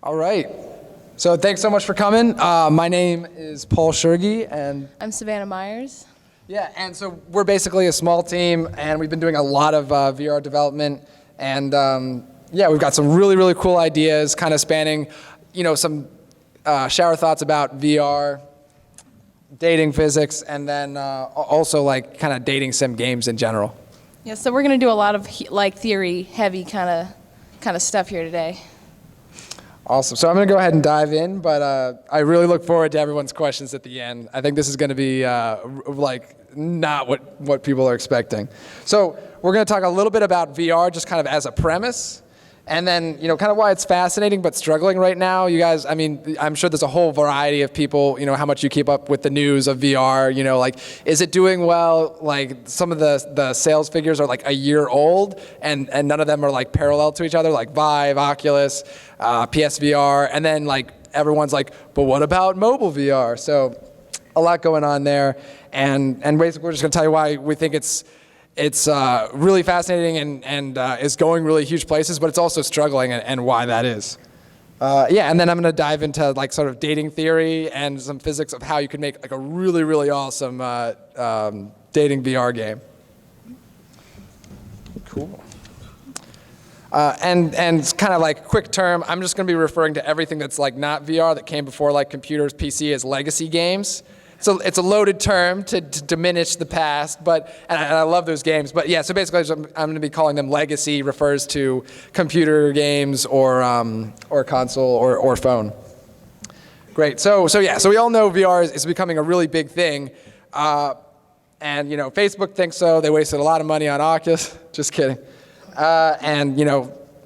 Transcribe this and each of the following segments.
All right. So thanks so much for coming. My name is Paul Shergi, and I'm Savannah Myers. yeah, and so we're basically a small team, and we've been doing a lot of VR development, and yeah, we've got some really, really cool ideas, kind of spanning, some shower thoughts about VR, dating physics, and then also like kind of dating sim games in general. Yeah, so we're going to do a lot of theory heavy kind of stuff here today. Awesome. So I'm going to go ahead and dive in, but I really look forward to everyone's questions at the end. I think this is going to be not what people are expecting. So we're going to talk a little bit about VR just kind of as a premise, and then kind of why it's fascinating but struggling right now. You guys, I mean, I'm sure there's a whole variety of people, how much you keep up with the news of VR, like, is it doing well? Like, some of the sales figures are like a year old, and none of them are like parallel to each other, like Vive, Oculus, PSVR, and then like everyone's like, but what about mobile VR? So a lot going on there, and basically we're just gonna tell you why we think it's really fascinating and is going really huge places, but it's also struggling, and why that is. Yeah, and then I'm going to dive into like sort of dating theory and some physics of how you can make like a really, really awesome dating VR game. Cool. And kind of like quick term, I'm just going to be referring to everything that's like not VR that came before like computers, PC as legacy games. So it's a loaded term to diminish the past, and I love those games. But yeah, so basically I'm going to be calling them legacy, refers to computer games or console or phone. Great. So we all know VR is becoming a really big thing, and Facebook thinks so. They wasted a lot of money on Oculus. Just kidding. And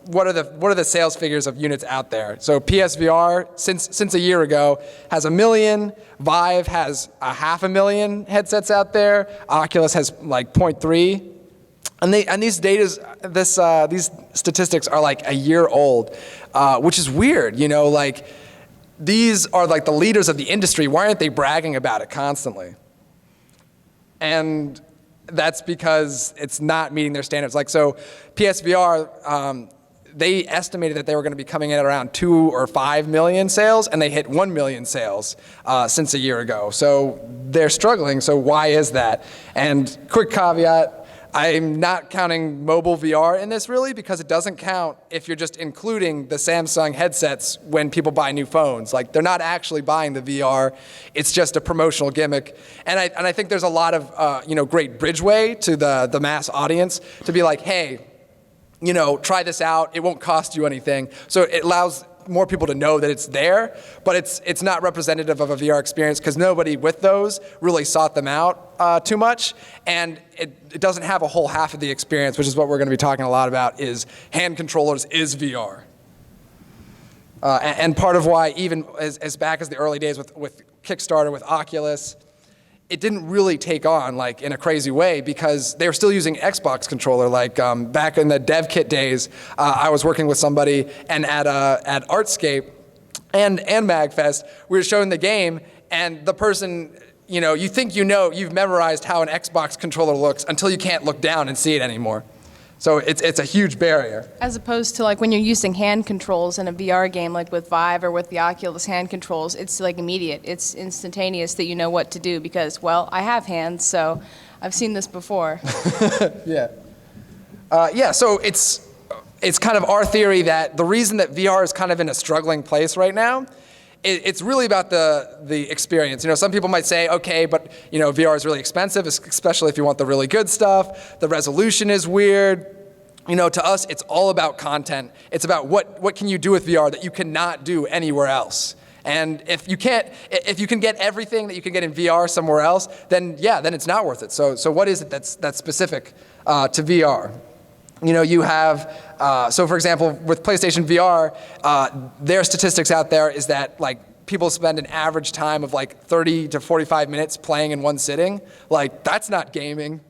what are the sales figures of units out there? So PSVR, since a year ago, has 1 million. Vive has 500,000 headsets out there. Oculus has like 0.3. And these statistics are like a year old, which is weird. Like, these are like the leaders of the industry. Why aren't they bragging about it constantly? And that's because it's not meeting their standards. Like, so PSVR, they estimated that they were going to be coming in at around 2 or 5 million sales, and they hit 1 million sales since a year ago. So they're struggling. So why is that? And quick caveat, I'm not counting mobile VR in this really, because it doesn't count if you're just including the Samsung headsets when people buy new phones. Like, they're not actually buying the VR. It's just a promotional gimmick. And I think there's a lot of great bridgeway to the mass audience to be like, hey, try this out. It won't cost you anything. So it allows more people to know that it's there, but it's not representative of a VR experience because nobody with those really sought them out too much, and it doesn't have a whole half of the experience, which is what we're going to be talking a lot about, is hand controllers is VR. And part of why, even as back as the early days with Kickstarter, with Oculus, it didn't really take on like in a crazy way because they were still using Xbox controller. Like back in the dev kit days, I was working with somebody, and at Artscape and MAGFest, we were showing the game, and the person, you think you've memorized how an Xbox controller looks until you can't look down and see it anymore. So it's a huge barrier. As opposed to like when you're using hand controls in a VR game, like with Vive or with the Oculus hand controls, it's like immediate. It's instantaneous that you know what to do because, well, I have hands, so I've seen this before. Yeah. So it's kind of our theory that the reason that VR is kind of in a struggling place right now, it's really about the experience. Some people might say, okay, but VR is really expensive, especially if you want the really good stuff. The resolution is weird. To us, it's all about content. It's about what can you do with VR that you cannot do anywhere else. And if you can get everything that you can get in VR somewhere else, then it's not worth it. So what is it that's specific to VR? You have, so for example, with PlayStation VR, their statistics out there is that like people spend an average time of like 30 to 45 minutes playing in one sitting. Like, that's not gaming.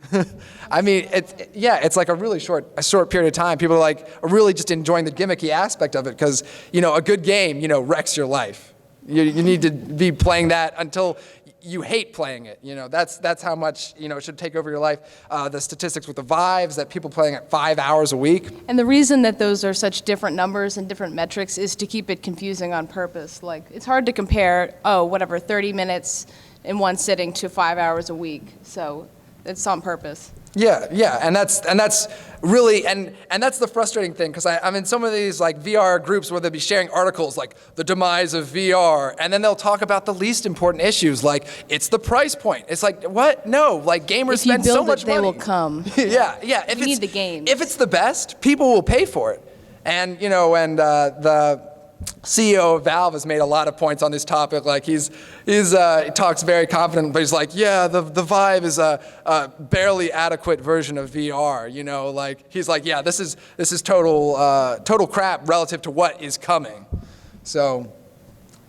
I mean, it's like a really short period of time. People are really just enjoying the gimmicky aspect of it because, a good game, wrecks your life. You need to be playing that until you hate playing it. That's how much it should take over your life. The statistics with the Vives, that people playing at 5 hours a week. And the reason that those are such different numbers and different metrics is to keep it confusing on purpose. Like, it's hard to compare, 30 minutes in one sitting to 5 hours a week. So it's on purpose. Yeah, and that's really and that's the frustrating thing, because I'm in some of these like VR groups where they'll be sharing articles like the demise of VR, and then they'll talk about the least important issues, like it's the price point. It's like, what? No, like gamers spend so much money. They will come. yeah. You need the games. If it's the best, people will pay for it, and the CEO of Valve has made a lot of points on this topic. Like he talks very confident, but he's like, yeah, the Vive is a barely adequate version of VR. Like he's like, yeah, this is total crap relative to what is coming. So,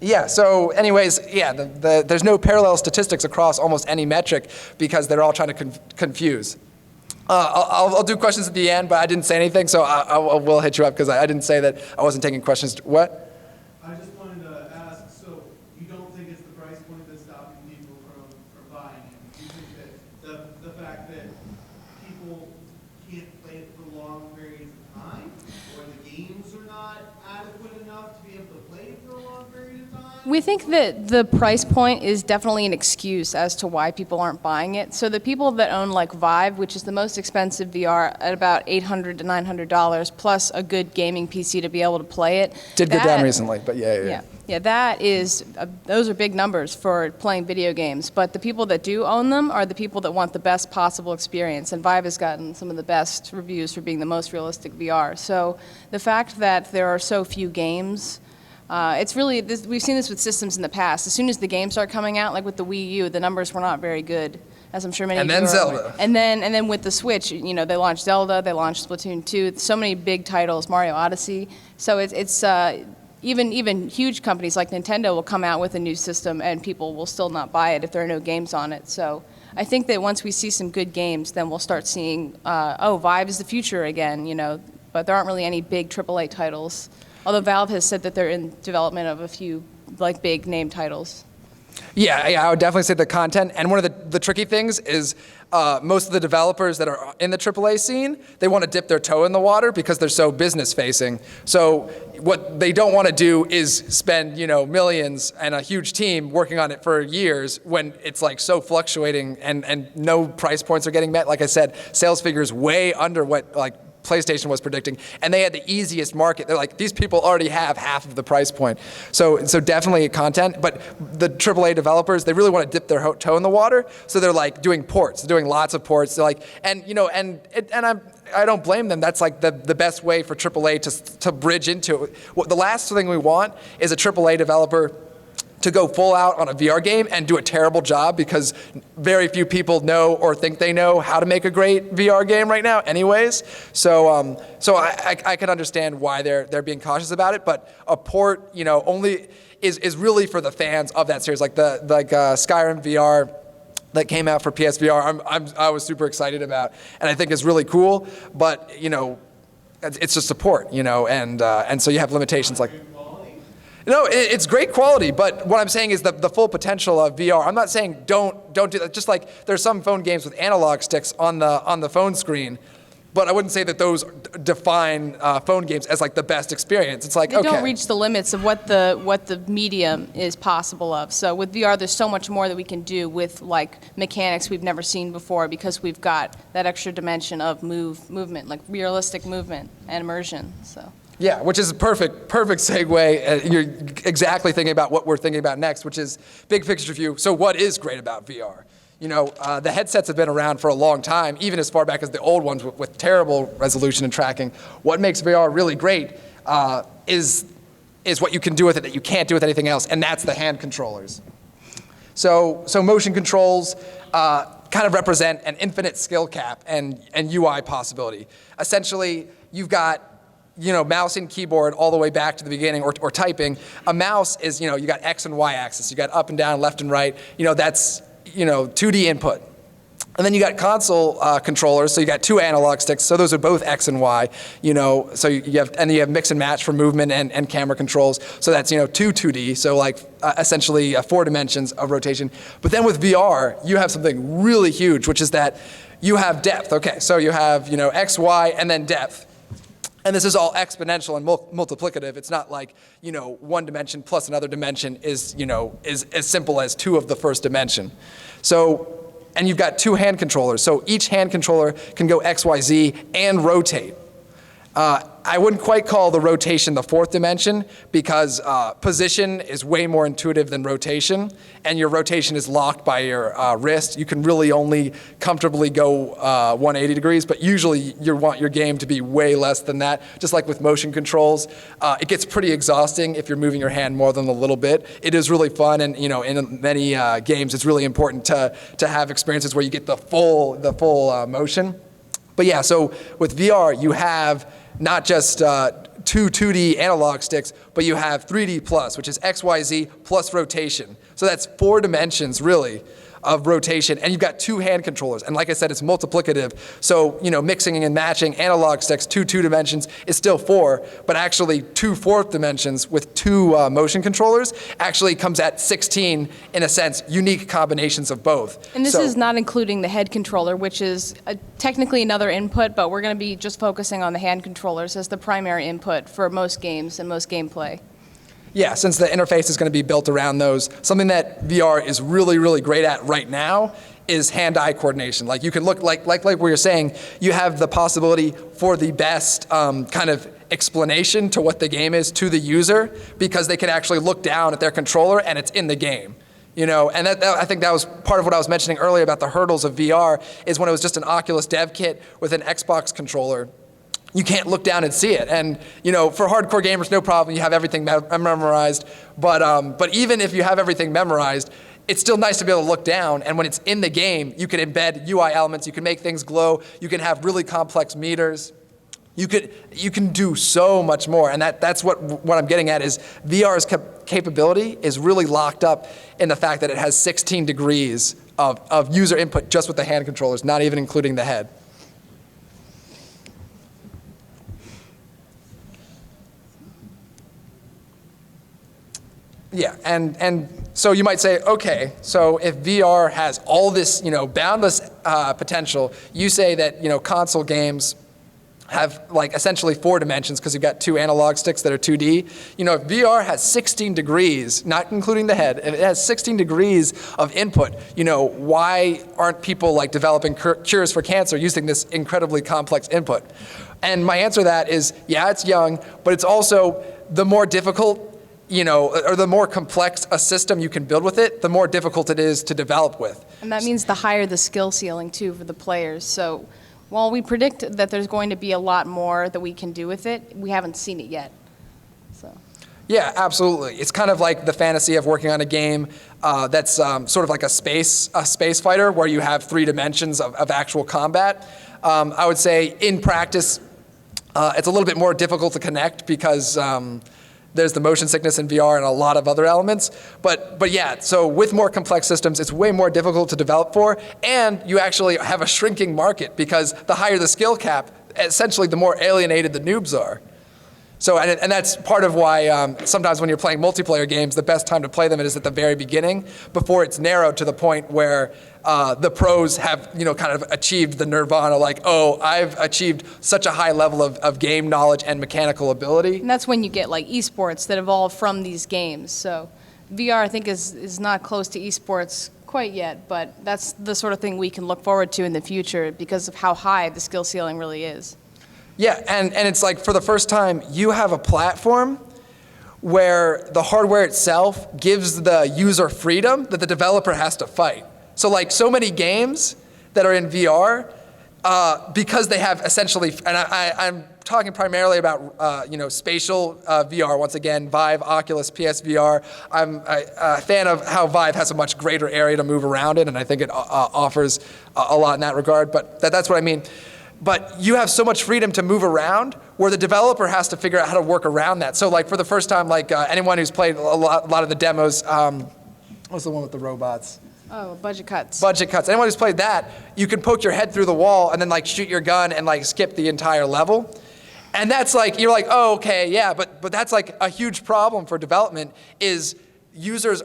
yeah. So, anyways, yeah, there's no parallel statistics across almost any metric because they're all trying to confuse. I'll do questions at the end, but I didn't say anything, so I will hit you up because I didn't say that I wasn't taking questions. What? I just wanted to ask, so you don't think it's the price point that's stopping people from buying it? You think that the fact that people can't play it for long periods of time, or the games are not adequate enough to be able to play it for a long period of time? We think that the price point is definitely an excuse as to why people aren't buying it. So the people that own like Vive, which is the most expensive VR at about $800 to $900, plus a good gaming PC to be able to play it. Did go down recently, but yeah. Yeah, that is, those are big numbers for playing video games. But the people that do own them are the people that want the best possible experience. And Vive has gotten some of the best reviews for being the most realistic VR. So the fact that there are so few games, it's really, we've seen this with systems in the past. As soon as the games start coming out, like with the Wii U, the numbers were not very good, as I'm sure many of you are aware. Zelda. And then with the Switch, they launched Zelda, they launched Splatoon 2, so many big titles, Mario Odyssey. So it's even huge companies like Nintendo will come out with a new system and people will still not buy it if there are no games on it. So I think that once we see some good games, then we'll start seeing, Vive is the future again, but there aren't really any big AAA titles. Although Valve has said that they're in development of a few like big name titles. Yeah, I would definitely say the content. And one of the tricky things is most of the developers that are in the AAA scene, they want to dip their toe in the water because they're so business facing. So what they don't want to do is spend, millions and a huge team working on it for years when it's like so fluctuating and no price points are getting met. Like I said, sales figures way under what like PlayStation was predicting, and they had the easiest market. They're like, these people already have half of the price point. So definitely content, but the AAA developers, they really want to dip their toe in the water, so they're like doing ports, they're doing lots of ports. They're like, I don't blame them. That's like the best way for AAA to bridge into it. The last thing we want is a AAA developer to go full out on a VR game and do a terrible job because very few people know or think they know how to make a great VR game right now anyways. So I can understand why they're being cautious about it, but a port, only is really for the fans of that series, like Skyrim VR that came out for PSVR. I was super excited about, and I think is really cool, but it's just a port, and so you have limitations like. No, it's great quality, but what I'm saying is the full potential of VR. I'm not saying don't do that. Just like there's some phone games with analog sticks on the phone screen, but I wouldn't say that those define phone games as like the best experience. It's like, they don't reach the limits of what the medium is possible of. So with VR, there's so much more that we can do with like mechanics we've never seen before because we've got that extra dimension of movement, like realistic movement and immersion. So. Yeah, which is a perfect segue. You're exactly thinking about what we're thinking about next, which is big picture view. So what is great about VR? The headsets have been around for a long time, even as far back as the old ones with terrible resolution and tracking. What makes VR really great is what you can do with it that you can't do with anything else, and that's the hand controllers. So motion controls kind of represent an infinite skill cap and UI possibility. Essentially, you've got mouse and keyboard all the way back to the beginning, or typing. A mouse is, you got X and Y axis. You got up and down, left and right. That's, 2D input. And then you got console controllers, so you got 2 analog sticks, so those are both X and Y, so you have mix and match for movement and camera controls, so that's, 2 2D, so like essentially 4 dimensions of rotation. But then with VR, you have something really huge, which is that you have depth. Okay, so you have, X, Y, and then depth. And this is all exponential and multiplicative. It's not like, 1 dimension plus another dimension is as simple as 2 of the first dimension. And you've got 2 hand controllers. So each hand controller can go X, Y, Z and rotate. I wouldn't quite call the rotation the 4th dimension because position is way more intuitive than rotation, and your rotation is locked by your wrist. You can really only comfortably go 180 degrees, but usually you want your game to be way less than that. Just like with motion controls, it gets pretty exhausting if you're moving your hand more than a little bit. It is really fun, and in many games, it's really important to have experiences where you get the full motion. But yeah, so with VR, you have not just 2 2D analog sticks, but you have 3D plus, which is X, Y, Z plus rotation. So that's 4 dimensions, really, of rotation. And you've got 2 hand controllers. And like I said, it's multiplicative. So, mixing and matching analog sticks, 2 dimensions is still 4, but actually 2 4th dimensions with 2 motion controllers actually comes at 16, in a sense, unique combinations of both. And this is not including the head controller, which is technically another input, but we're going to be just focusing on the hand controllers as the primary input for most games and most gameplay. Yeah, since the interface is going to be built around those, something that VR is really, really great at right now is hand-eye coordination. Like you can look, like what you're saying, you have the possibility for the best kind of explanation to what the game is to the user because they can actually look down at their controller and it's in the game. And I think that was part of what I was mentioning earlier about the hurdles of VR is when it was just an Oculus dev kit with an Xbox controller. You can't look down and see it. And, for hardcore gamers, no problem. You have everything memorized. But even if you have everything memorized, it's still nice to be able to look down. And when it's in the game, you can embed UI elements. You can make things glow. You can have really complex meters. You can do so much more. And that's what I'm getting at is VR's capability is really locked up in the fact that it has 16 degrees of user input just with the hand controllers, not even including the head. Yeah, and so you might say, okay, so if VR has all this, boundless potential, you say that, console games have like essentially 4 dimensions because you've got 2 analog sticks that are 2D. If VR has 16 degrees, not including the head, if it has 16 degrees of input, why aren't people like developing cures for cancer using this incredibly complex input? And my answer to that is, yeah, it's young, but it's also the more difficult or the more complex a system you can build with it, the more difficult it is to develop with. And that means the higher the skill ceiling, too, for the players. So while we predict that there's going to be a lot more that we can do with it, we haven't seen it yet. So. Yeah, absolutely. It's kind of like the fantasy of working on a game that's sort of like a space fighter where you have 3 dimensions of actual combat. I would say in practice, it's a little bit more difficult to connect because there's the motion sickness in VR and a lot of other elements. But yeah, so with more complex systems, it's way more difficult to develop for, and you actually have a shrinking market because the higher the skill cap, essentially the more alienated the noobs are. So, and that's part of why sometimes when you're playing multiplayer games, the best time to play them is at the very beginning, before it's narrowed to the point where the pros have, kind of achieved the nirvana, like, oh, I've achieved such a high level of game knowledge and mechanical ability. And that's when you get like esports that evolve from these games. So VR, I think, is not close to esports quite yet, but that's the sort of thing we can look forward to in the future because of how high the skill ceiling really is. Yeah, and it's like for the first time, you have a platform where the hardware itself gives the user freedom that the developer has to fight. So like so many games that are in VR, because they have essentially, and I'm talking primarily about spatial VR, once again, Vive, Oculus, PSVR. I'm a fan of how Vive has a much greater area to move around in, and I think it offers a lot in that regard, but that's what I mean. But you have so much freedom to move around where the developer has to figure out how to work around that. So like for the first time, like anyone who's played a lot of the demos, what's the one with the robots? Oh, budget cuts. Budget cuts. Anyone who's played that, you can poke your head through the wall and then like shoot your gun and like skip the entire level. And that's like, you're like, oh, okay, yeah, but that's like a huge problem for development is users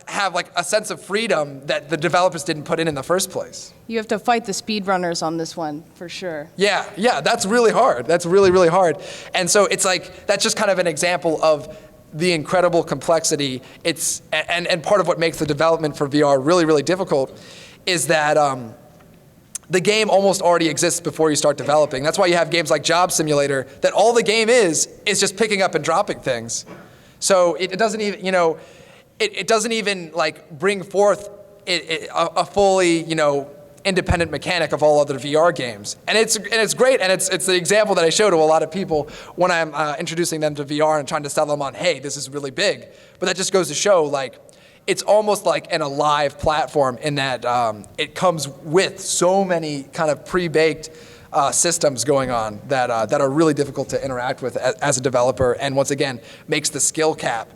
have like a sense of freedom that the developers didn't put in the first place. You have to fight the speedrunners on this one, for sure. Yeah, that's really hard. That's really, really hard. And so it's like, that's just kind of an example of the incredible complexity. And part of what makes the development for VR really, really difficult is that the game almost already exists before you start developing. That's why you have games like Job Simulator, that all the game is just picking up and dropping things. So it doesn't even, it doesn't even like bring forth a fully, independent mechanic of all other VR games. And it's great, and it's the example that I show to a lot of people when I'm introducing them to VR and trying to sell them on, hey, this is really big. But that just goes to show, like, it's almost like an alive platform in that it comes with so many kind of pre-baked systems going on that are really difficult to interact with as a developer, and once again, makes the skill cap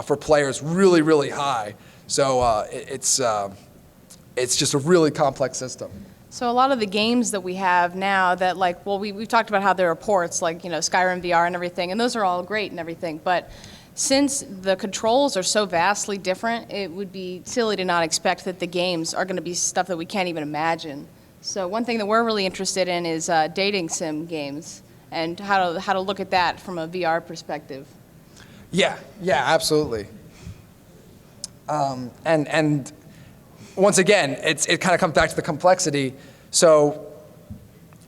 for players really, really high. So it's just a really complex system. So a lot of the games that we have now that like, well, we've talked about how there are ports like, Skyrim VR and everything, and those are all great and everything, but since the controls are so vastly different, it would be silly to not expect that the games are going to be stuff that we can't even imagine. So one thing that we're really interested in is dating sim games and how to look at that from a VR perspective. Yeah, absolutely. And once again, it kind of comes back to the complexity. So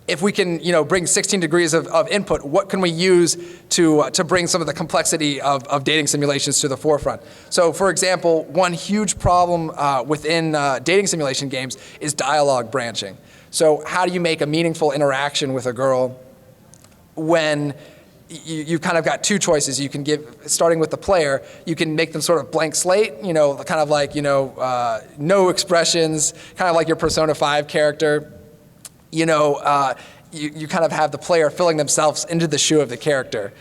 if we can, bring 16 degrees of input, what can we use to bring some of the complexity of dating simulations to the forefront? So for example, one huge problem within dating simulation games is dialogue branching. So how do you make a meaningful interaction with a girl when you've kind of got two choices? You can give, starting with the player, you can make them sort of blank slate, kind of like, no expressions, kind of like your Persona 5 character. You kind of have the player filling themselves into the shoe of the character.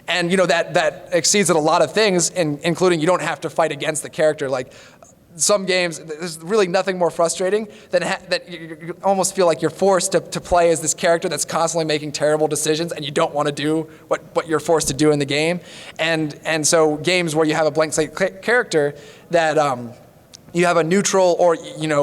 And that exceeds at a lot of things, including you don't have to fight against the character. Like some games, there's really nothing more frustrating than that you almost feel like you're forced to play as this character that's constantly making terrible decisions, and you don't want to do what you're forced to do in the game. And so games where you have a blank slate character that you have a neutral or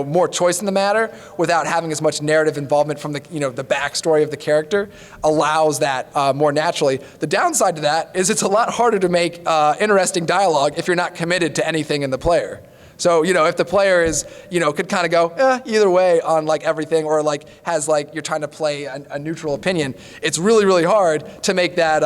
more choice in the matter without having as much narrative involvement from the the backstory of the character allows that more naturally. The downside to that is it's a lot harder to make interesting dialogue if you're not committed to anything in the player. So if the player is could kind of go either way on like everything, or like has like you're trying to play a neutral opinion, it's really, really hard to make that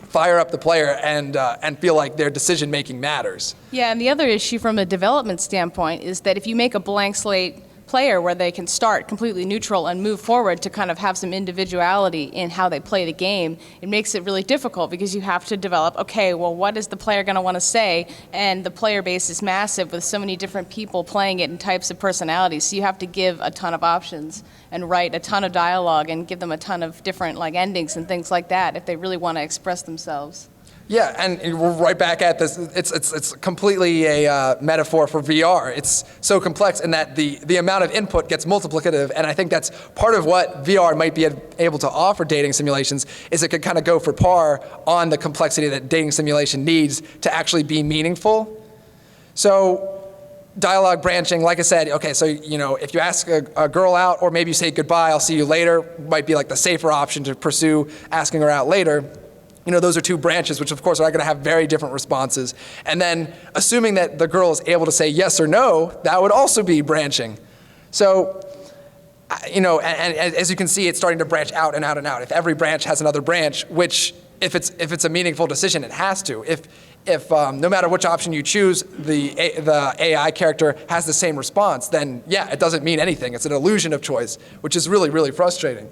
fire up the player and feel like their decision making matters. Yeah, and the other issue from a development standpoint is that if you make a blank slate player where they can start completely neutral and move forward to kind of have some individuality in how they play the game, it makes it really difficult because you have to develop, okay, well, what is the player going to want to say? And the player base is massive with so many different people playing it and types of personalities, so you have to give a ton of options and write a ton of dialogue and give them a ton of different like endings and things like that if they really want to express themselves. Yeah, and we're right back at this. It's completely a metaphor for VR. It's so complex in that the amount of input gets multiplicative, and I think that's part of what VR might be able to offer dating simulations, is it could kind of go for par on the complexity that dating simulation needs to actually be meaningful. So dialogue branching, like I said, okay, so if you ask a girl out, or maybe you say goodbye, I'll see you later, might be like the safer option to pursue asking her out later. Those are two branches, which of course are going to have very different responses. And then assuming that the girl is able to say yes or no, that would also be branching. So, and as you can see, it's starting to branch out and out and out. If every branch has another branch, which if it's a meaningful decision, it has to. If no matter which option you choose, the AI character has the same response, then yeah, it doesn't mean anything. It's an illusion of choice, which is really, really frustrating.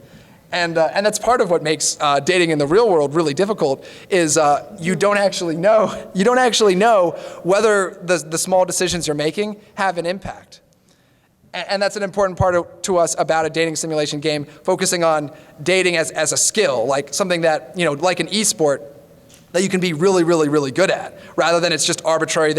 And that's part of what makes dating in the real world really difficult, is you don't actually know whether the small decisions you're making have an impact. And that's an important part to us about a dating simulation game, focusing on dating as a skill, like something that, like an e-sport, that you can be really, really, really good at, rather than it's just arbitrary.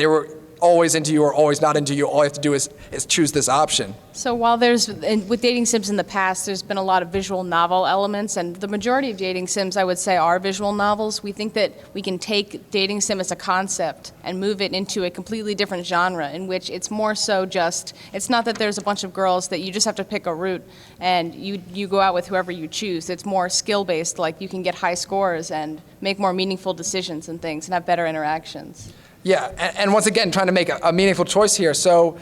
always into you or always not into you. All you have to do is choose this option. So while with dating sims in the past, there's been a lot of visual novel elements, and the majority of dating sims, I would say, are visual novels. We think that we can take dating sim as a concept and move it into a completely different genre in which it's more so just, it's not that there's a bunch of girls that you just have to pick a route and you go out with whoever you choose. It's more skill-based, like you can get high scores and make more meaningful decisions and things and have better interactions. Yeah, and once again, trying to make a meaningful choice here. So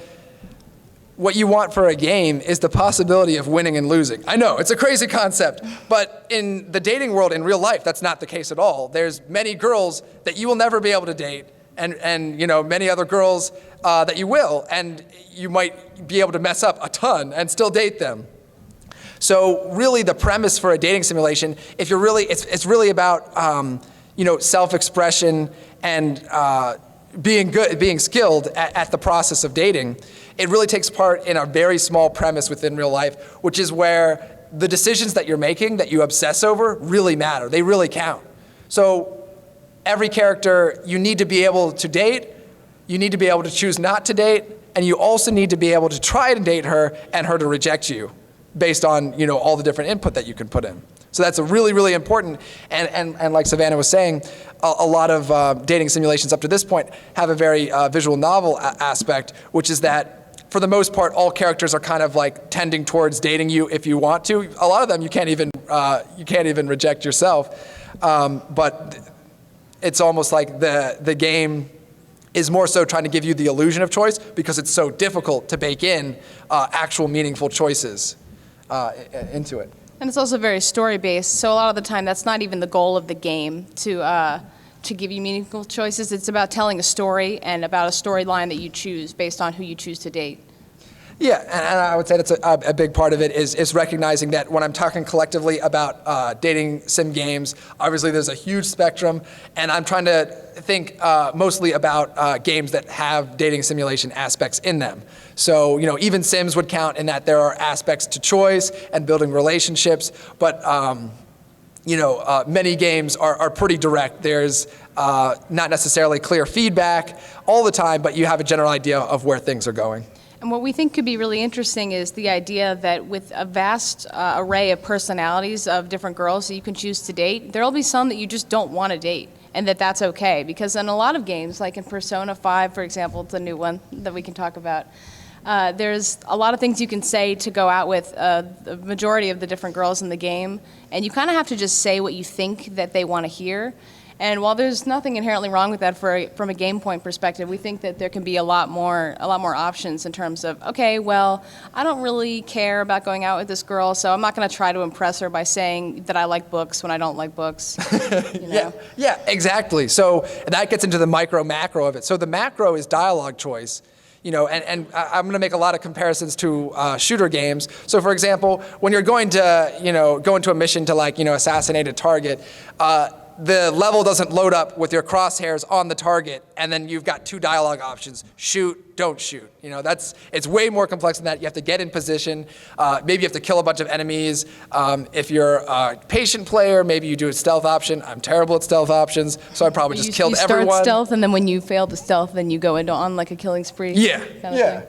what you want for a game is the possibility of winning and losing. I know, it's a crazy concept, but in the dating world, in real life, that's not the case at all. There's many girls that you will never be able to date, and many other girls that you will, and you might be able to mess up a ton and still date them. So really the premise for a dating simulation, if you're really, it's really about self-expression and being skilled at the process of dating. It really takes part in a very small premise within real life, which is where the decisions that you're making, that you obsess over, really matter. They really count. So every character, you need to be able to date, you need to be able to choose not to date, and you also need to be able to try to date her and her to reject you based on all the different input that you can put in. So that's a really, really important, and like Savannah was saying, a lot of dating simulations up to this point have a very visual novel aspect, which is that for the most part, all characters are kind of like tending towards dating you if you want to. A lot of them you can't even reject yourself, but it's almost like the game is more so trying to give you the illusion of choice because it's so difficult to bake in actual meaningful choices into it. And it's also very story-based, so a lot of the time that's not even the goal of the game to give you meaningful choices. It's about telling a story and about a storyline that you choose based on who you choose to date. Yeah, and I would say that's a big part of it is recognizing that when I'm talking collectively about dating sim games, obviously there's a huge spectrum, and I'm trying to think mostly about games that have dating simulation aspects in them. So, even Sims would count in that there are aspects to choice and building relationships, but many games are pretty direct. There's not necessarily clear feedback all the time, but you have a general idea of where things are going. And what we think could be really interesting is the idea that with a vast array of personalities of different girls that you can choose to date, there'll be some that you just don't want to date, and that's okay. Because in a lot of games, like in Persona 5, for example, it's a new one that we can talk about, there's a lot of things you can say to go out with the majority of the different girls in the game, and you kind of have to just say what you think that they want to hear. And while there's nothing inherently wrong with that from a game point perspective, we think that there can be a lot more options in terms of, okay, well, I don't really care about going out with this girl, so I'm not going to try to impress her by saying that I like books when I don't like books. Yeah, exactly. So that gets into the macro of it. So the macro is dialogue choice. And I'm going to make a lot of comparisons to shooter games. So, for example, when you're going to, go into a mission to assassinate a target, the level doesn't load up with your crosshairs on the target, and then you've got two dialogue options: shoot, don't shoot. It's way more complex than that. You have to get in position. Maybe you have to kill a bunch of enemies. If you're a patient player, maybe you do a stealth option. I'm terrible at stealth options, so I probably just killed everyone. You start stealth, and then when you fail the stealth, then you go on like a killing spree. Yeah, kind of thing.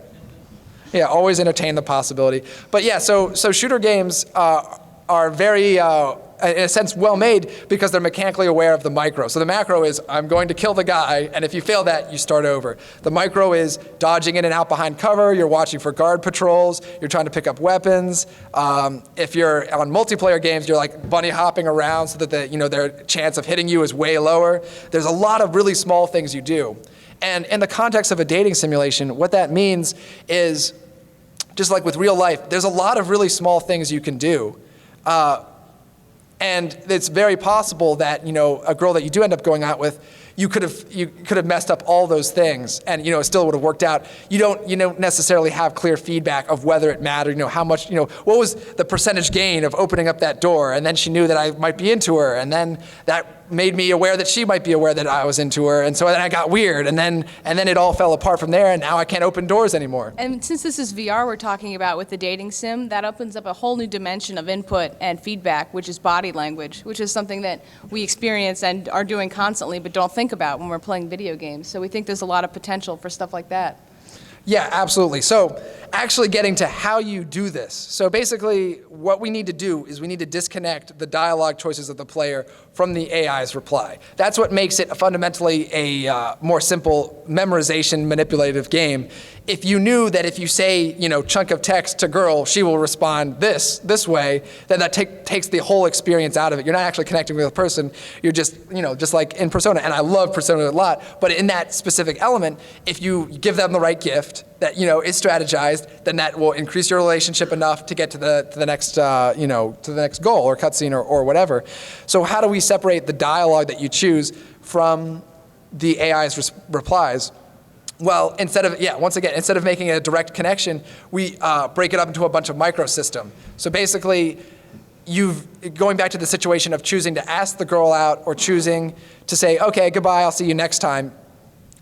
Yeah. Always entertain the possibility. But yeah, so shooter games are very, in a sense, well made because they're mechanically aware of the micro. So the macro is, I'm going to kill the guy, and if you fail that, you start over. The micro is dodging in and out behind cover, you're watching for guard patrols, you're trying to pick up weapons. If you're on multiplayer games, you're like bunny hopping around so that their chance of hitting you is way lower. There's a lot of really small things you do. And in the context of a dating simulation, what that means is, just like with real life, there's a lot of really small things you can do. And it's very possible that a girl that you do end up going out with, you could have messed up all those things, and it still would have worked out. You don't necessarily have clear feedback of whether it mattered. How much what was the percentage gain of opening up that door, and then she knew that I might be into her, and then that made me aware that she might be aware that I was into her, and so then I got weird, and then it all fell apart from there, and now I can't open doors anymore. And since this is VR we're talking about with the dating sim, that opens up a whole new dimension of input and feedback, which is body language, which is something that we experience and are doing constantly but don't think about when we're playing video games. So we think there's a lot of potential for stuff like that. Yeah, absolutely. So actually getting to how you do this. So basically what we need to do is we need to disconnect the dialogue choices of the player from the AI's reply. That's what makes it fundamentally a more simple memorization manipulative game. If you knew that if you say, chunk of text to girl, she will respond this way, then that takes the whole experience out of it. You're not actually connecting with a person. You're just, just like in Persona, and I love Persona a lot, but in that specific element, if you give them the right gift that, is strategized, then that will increase your relationship enough to get to the next, to the next goal or cutscene or whatever. So how do we separate the dialogue that you choose from the AI's replies? Well, instead of making a direct connection, we break it up into a bunch of microsystem. So basically, going back to the situation of choosing to ask the girl out or choosing to say, okay, goodbye, I'll see you next time.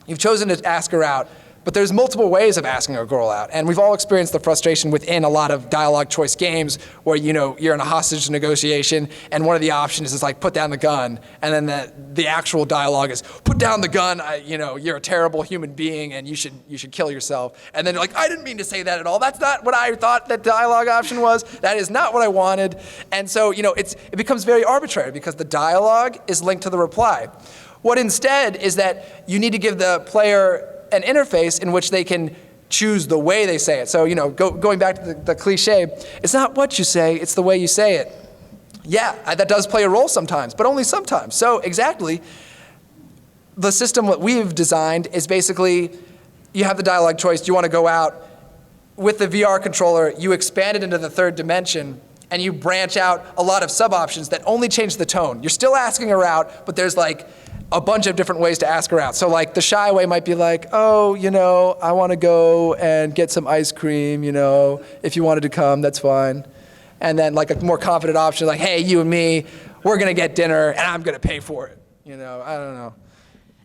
You've chosen to ask her out, but there's multiple ways of asking a girl out. And we've all experienced the frustration within a lot of dialogue choice games where, you're in a hostage negotiation and one of the options is like, put down the gun. And then the actual dialogue is, put down the gun, you're a terrible human being and you should kill yourself. And then you're like, I didn't mean to say that at all. That's not what I thought that dialogue option was. That is not what I wanted. And so, it becomes very arbitrary because the dialogue is linked to the reply. What instead is that you need to give the player an interface in which they can choose the way they say it. So, going back to the cliche, it's not what you say, it's the way you say it. Yeah, that does play a role sometimes, but only sometimes. So exactly, the system that we've designed is basically, you have the dialogue choice, do you want to go out? With the VR controller, you expand it into the third dimension, and you branch out a lot of sub-options that only change the tone. You're still asking her out, but there's like a bunch of different ways to ask her out. So like the shy way might be like, oh, I want to go and get some ice cream, if you wanted to come, that's fine. And then like a more confident option, like, hey, you and me, we're gonna get dinner and I'm gonna pay for it. I don't know.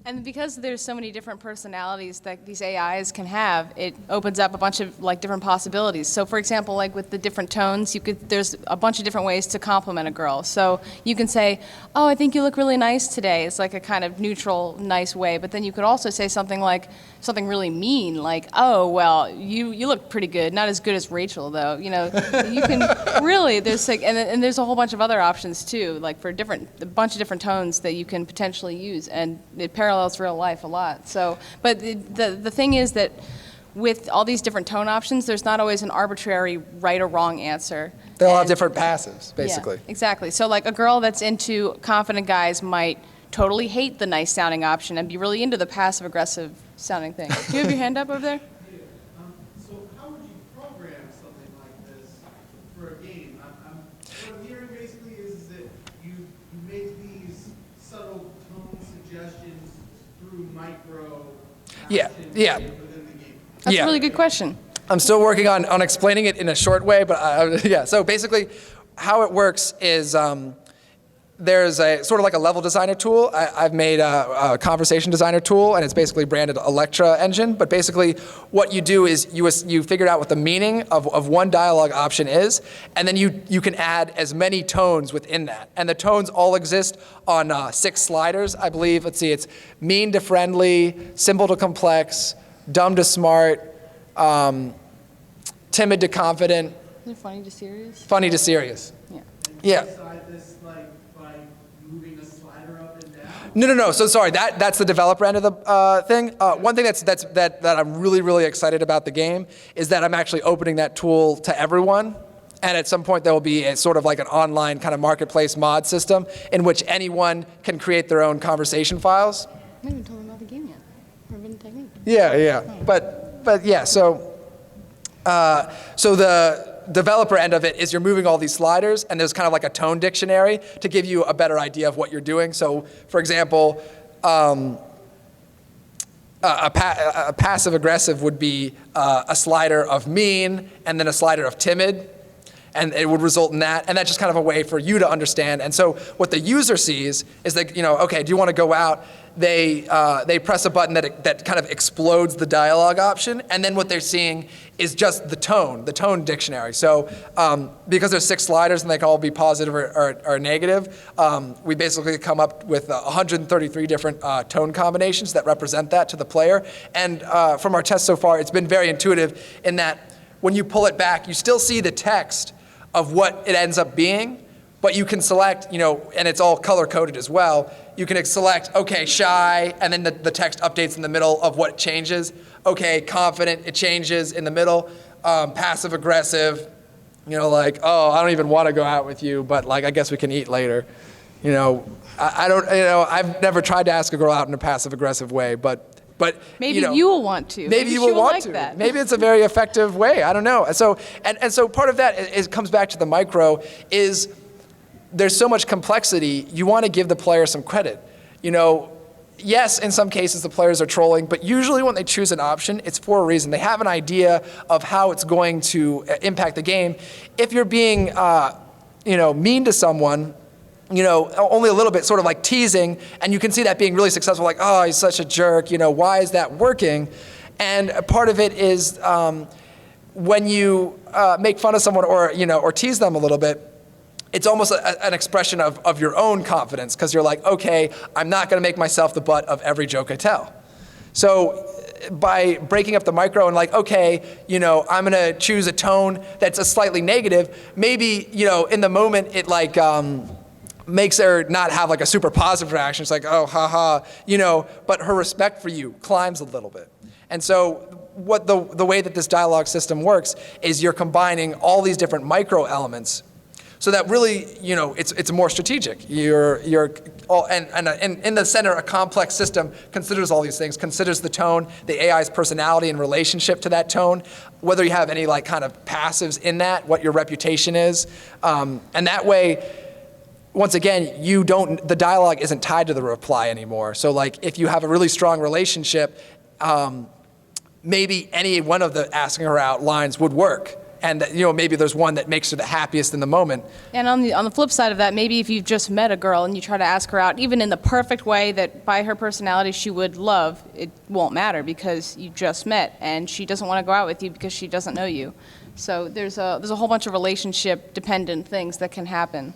And because there's so many different personalities that these AIs can have, it opens up a bunch of different possibilities. So for example, like with the different tones, there's a bunch of different ways to compliment a girl. So you can say, oh, I think you look really nice today. It's like a kind of neutral, nice way. But then you could also say something really mean, like, oh, well, you look pretty good. Not as good as Rachel, though. You can really, there's and there's a whole bunch of other options too, like for a bunch of different tones that you can potentially use. And it parallels real life a lot. So, but the thing is that with all these different tone options, there's not always an arbitrary right or wrong answer. They all have different passives, basically. Yeah, exactly. So like a girl that's into confident guys might totally hate the nice sounding option and be really into the passive aggressive sounding thing. Do you have your hand up over there? Yeah. So how would you program something like this for a game? What I'm hearing basically is that you make these subtle tone suggestions through micro actions Yeah. within the game. That's a really good question. I'm still working on explaining it in a short way, but yeah. So basically, how it works is there's a sort of like a level designer tool. I've made a conversation designer tool, and it's basically branded Electra Engine. But basically, what you do is you figure out what the meaning of one dialogue option is, and then you can add as many tones within that. And the tones all exist on 6 sliders, I believe. Let's see, it's mean to friendly, simple to complex, dumb to smart, timid to confident. Is it funny to serious? Funny to serious. Yeah. Yeah. Decide this by moving a slider up and down. No. So sorry, that's the developer end of the thing. One thing that I'm really excited about the game is that I'm actually opening that tool to everyone. And at some point there will be a sort of like an online kind of marketplace mod system in which anyone can create their own conversation files. I haven't told them about the game yet. Forbidden technique. Yeah. But yeah, so the developer end of it is you're moving all these sliders, and there's kind of like a tone dictionary to give you a better idea of what you're doing. So, for example, a passive aggressive would be a slider of mean, and then a slider of timid. and it would result in that, and that's just kind of a way for you to understand. And so what the user sees is that, okay, do you want to go out? They press a button that kind of explodes the dialogue option, and then what they're seeing is just the tone dictionary. So because there's 6 sliders and they can all be positive or negative, we basically come up with 133 different tone combinations that represent that to the player. And from our test so far, it's been very intuitive in that when you pull it back, you still see the text of what it ends up being, but you can select, and it's all color-coded as well, you can select, okay, shy, and then the text updates in the middle of what changes. Okay, confident, it changes in the middle. Passive-aggressive, like, oh, I don't even want to go out with you, but like, I guess we can eat later. I don't, I've never tried to ask a girl out in a passive-aggressive way, but maybe you will want to. Maybe you will want like to. That. Maybe it's a very effective way. I don't know. So part of that comes back to the micro is there's so much complexity. You want to give the player some credit. Yes, in some cases the players are trolling, but usually when they choose an option, it's for a reason. They have an idea of how it's going to impact the game. If you're being, mean to someone, only a little bit, sort of like teasing, and you can see that being really successful, like, oh, he's such a jerk, why is that working? And part of it is when you make fun of someone or tease them a little bit, it's almost an expression of your own confidence, because you're like, okay, I'm not going to make myself the butt of every joke I tell. So by breaking up the micro and like, okay, I'm going to choose a tone that's a slightly negative, maybe, in the moment it like makes her not have like a super positive reaction. It's like, oh, haha, but her respect for you climbs a little bit. And so what the way that this dialogue system works is you're combining all these different micro elements so that really, it's more strategic. You're all, and in the center, a complex system considers all these things, considers the tone, the AI's personality in relationship to that tone, whether you have any like kind of passives in that, what your reputation is, and that way, once again, the dialogue isn't tied to the reply anymore. So like, if you have a really strong relationship, maybe any one of the asking her out lines would work. And maybe there's one that makes her the happiest in the moment. And on the flip side of that, maybe if you've just met a girl and you try to ask her out, even in the perfect way that by her personality she would love, it won't matter because you just met and she doesn't want to go out with you because she doesn't know you. So there's a whole bunch of relationship dependent things that can happen.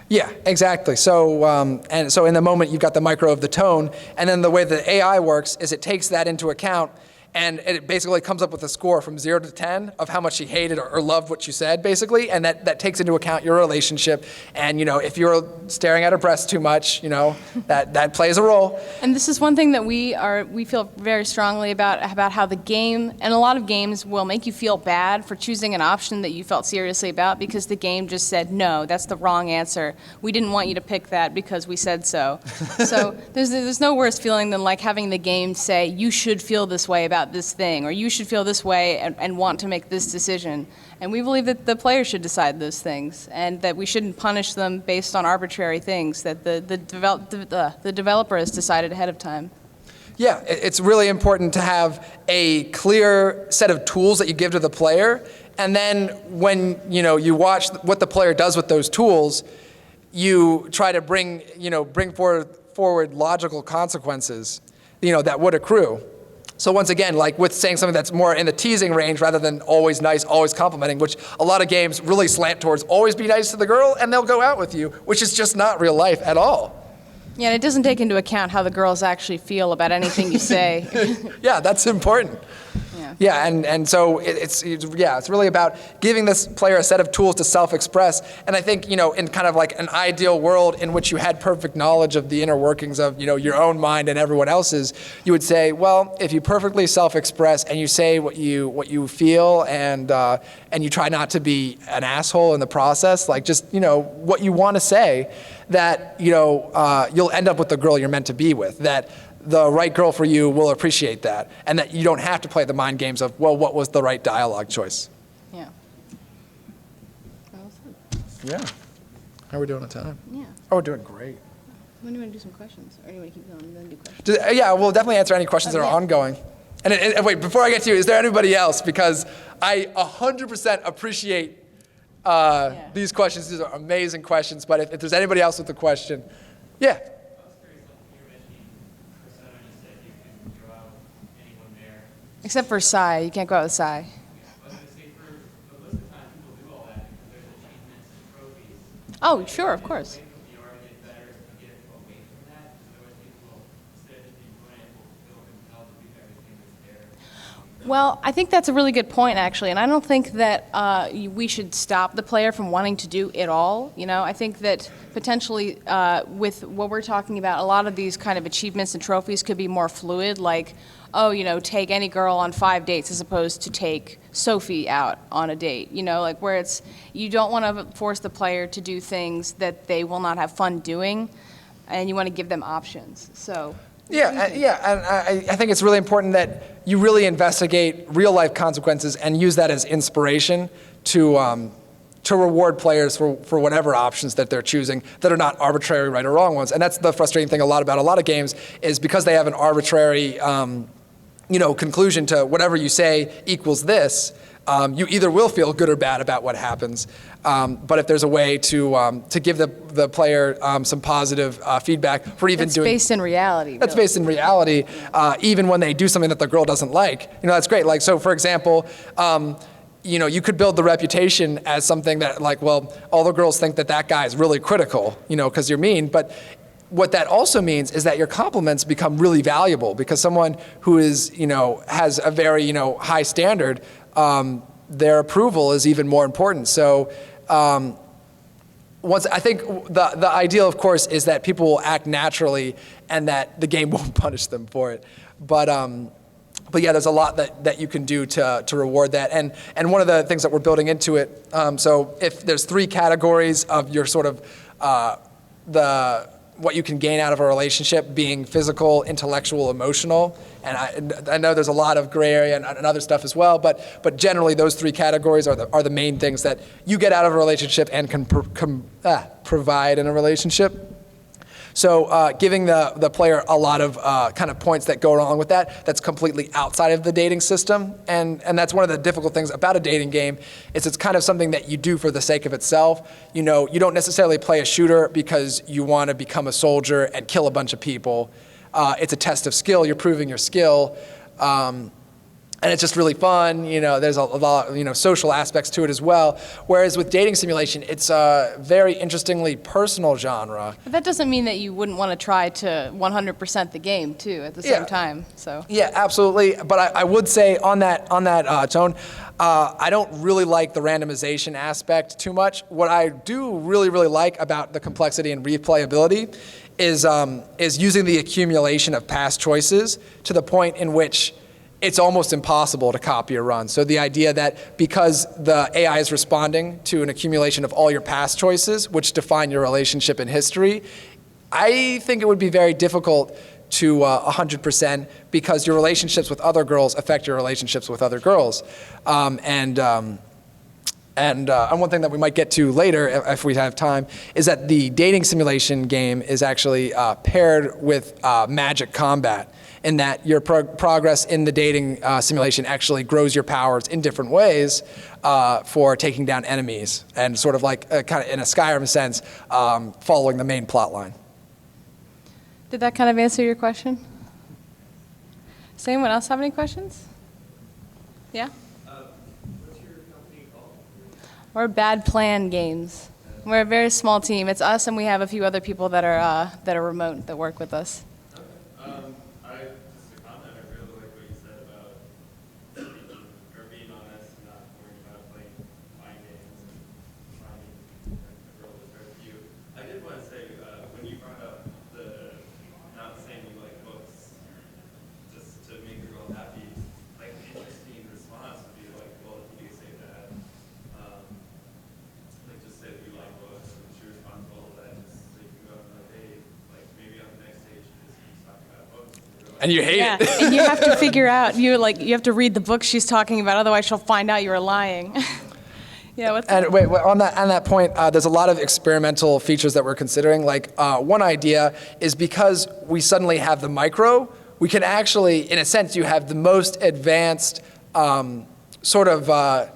Yeah, exactly. So and so in the moment you've got the micro of the tone, and then the way the AI works is it takes that into account. And it basically comes up with a score from 0 to 10 of how much she hated or loved what you said, basically. And that takes into account your relationship. And, if you're staring at her breasts too much, that plays a role. And this is one thing that we feel very strongly about how the game, and a lot of games will make you feel bad for choosing an option that you felt seriously about because the game just said, no, that's the wrong answer. We didn't want you to pick that because we said so. So there's no worse feeling than like having the game say, you should feel this way about this thing, or you should feel this way and want to make this decision. And we believe that the player should decide those things, and that we shouldn't punish them based on arbitrary things that the developer has decided ahead of time. Yeah, it's really important to have a clear set of tools that you give to the player, and then when you watch what the player does with those tools, you try to bring forward logical consequences that would accrue. So once again, like with saying something that's more in the teasing range rather than always nice, always complimenting, which a lot of games really slant towards always be nice to the girl and they'll go out with you, which is just not real life at all. Yeah, and it doesn't take into account how the girls actually feel about anything you say. Yeah, that's important. Yeah, and so it's really about giving this player a set of tools to self-express. And I think, in kind of like an ideal world in which you had perfect knowledge of the inner workings of, your own mind and everyone else's, you would say, well, if you perfectly self-express and you say what you feel and you try not to be an asshole in the process, like just, what you want to say, that, you'll end up with the girl you're meant to be with, that the right girl for you will appreciate that, and that you don't have to play the mind games of, well, what was the right dialogue choice? Yeah. Yeah. How are we doing on time? Yeah. Oh, we're doing great. When do you want to do some questions? Or do you want to keep going and then do questions? Yeah, we'll definitely answer any questions that are ongoing. And wait, before I get to you, is there anybody else? Because I 100% appreciate These questions, these are amazing questions, but if there's anybody else with a question, yeah. I was curious, like you're mentioning persona, you said you can throw out anyone there. Except for Psy. You can't go out with Psy. I was going to say, but most of the time people do all that because there's achievements and trophies. Oh, sure, of course. Away from VR to get better, to get away from that, because otherwise people will, instead of just being put in, will feel compelled to do everything that's there. Well, I think that's a really good point, actually, and I don't think that we should stop the player from wanting to do it all. You know, I think that potentially with what we're talking about, a lot of these kind of achievements and trophies could be more fluid, like, oh, you know, take any girl on 5 dates as opposed to take Sophie out on a date. You know, like where it's, you don't want to force the player to do things that they will not have fun doing, and you want to give them options. So. Yeah, and I think it's really important that you really investigate real-life consequences and use that as inspiration to reward players for whatever options that they're choosing that are not arbitrary right or wrong ones. And that's the frustrating thing about a lot of games is because they have an arbitrary conclusion to whatever you say equals this, you either will feel good or bad about what happens. But if there's a way to give the player some positive feedback for even That's doing... based in reality. That's really. based in reality, even when they do something that the girl doesn't like. That's great. Like, so for example, you could build the reputation as something that, like, well, all the girls think that guy is really critical, because you're mean. But what that also means is that your compliments become really valuable because someone who is, has a very, high standard, their approval is even more important. So I think the ideal, of course, is that people will act naturally and that the game won't punish them for it. But yeah, there's a lot that you can do to reward that. And one of the things that we're building into it, so if there's 3 categories of your sort of what you can gain out of a relationship being physical, intellectual, emotional, and I know there's a lot of gray area and other stuff as well, but generally those 3 categories are the main things that you get out of a relationship and can provide in a relationship. So giving the player a lot of kind of points that go along with that's completely outside of the dating system. And that's one of the difficult things about a dating game is it's kind of something that you do for the sake of itself. You don't necessarily play a shooter because you want to become a soldier and kill a bunch of people. It's a test of skill. You're proving your skill. And it's just really fun. There's a lot of, social aspects to it as well. Whereas with dating simulation, it's a very interestingly personal genre. But that doesn't mean that you wouldn't want to try to 100% the game too at the same time. So. Yeah, absolutely. But I would say on that tone, I don't really like the randomization aspect too much. What I do really, really like about the complexity and replayability is using the accumulation of past choices to the point in which it's almost impossible to copy a run. So the idea that because the AI is responding to an accumulation of all your past choices, which define your relationship in history, I think it would be very difficult to 100% because your relationships with other girls affect your relationships with other girls. And one thing that we might get to later, if we have time, is that the dating simulation game is actually paired with magic combat, in that your progress in the dating simulation actually grows your powers in different ways for taking down enemies, and sort of like kind of in a Skyrim sense, following the main plot line. Did that kind of answer your question? Does anyone else have any questions? Yeah? What's your company called? We're Bad Plan Games. We're a very small team. It's us and we have a few other people that are remote that work with us. Just a comment, I really like what you said about speaking or being honest and not worrying about playing mind games and finding a girl that's right for you. I did want to say, when you brought up not saying you like books just to make the girl happy, like an interesting response would be like, well, if you do say that, like just say that you like books and she responds, well, that just so you can go on a date, like maybe on the next date she just keeps talking about books. And you hate it. And you have to figure out, you have to read the book she's talking about, otherwise she'll find out you were lying. Yeah, what's that? And wait, on that point, there's a lot of experimental features that we're considering. Like one idea is because we suddenly have the micro, we can actually, in a sense, you have the most advanced sort of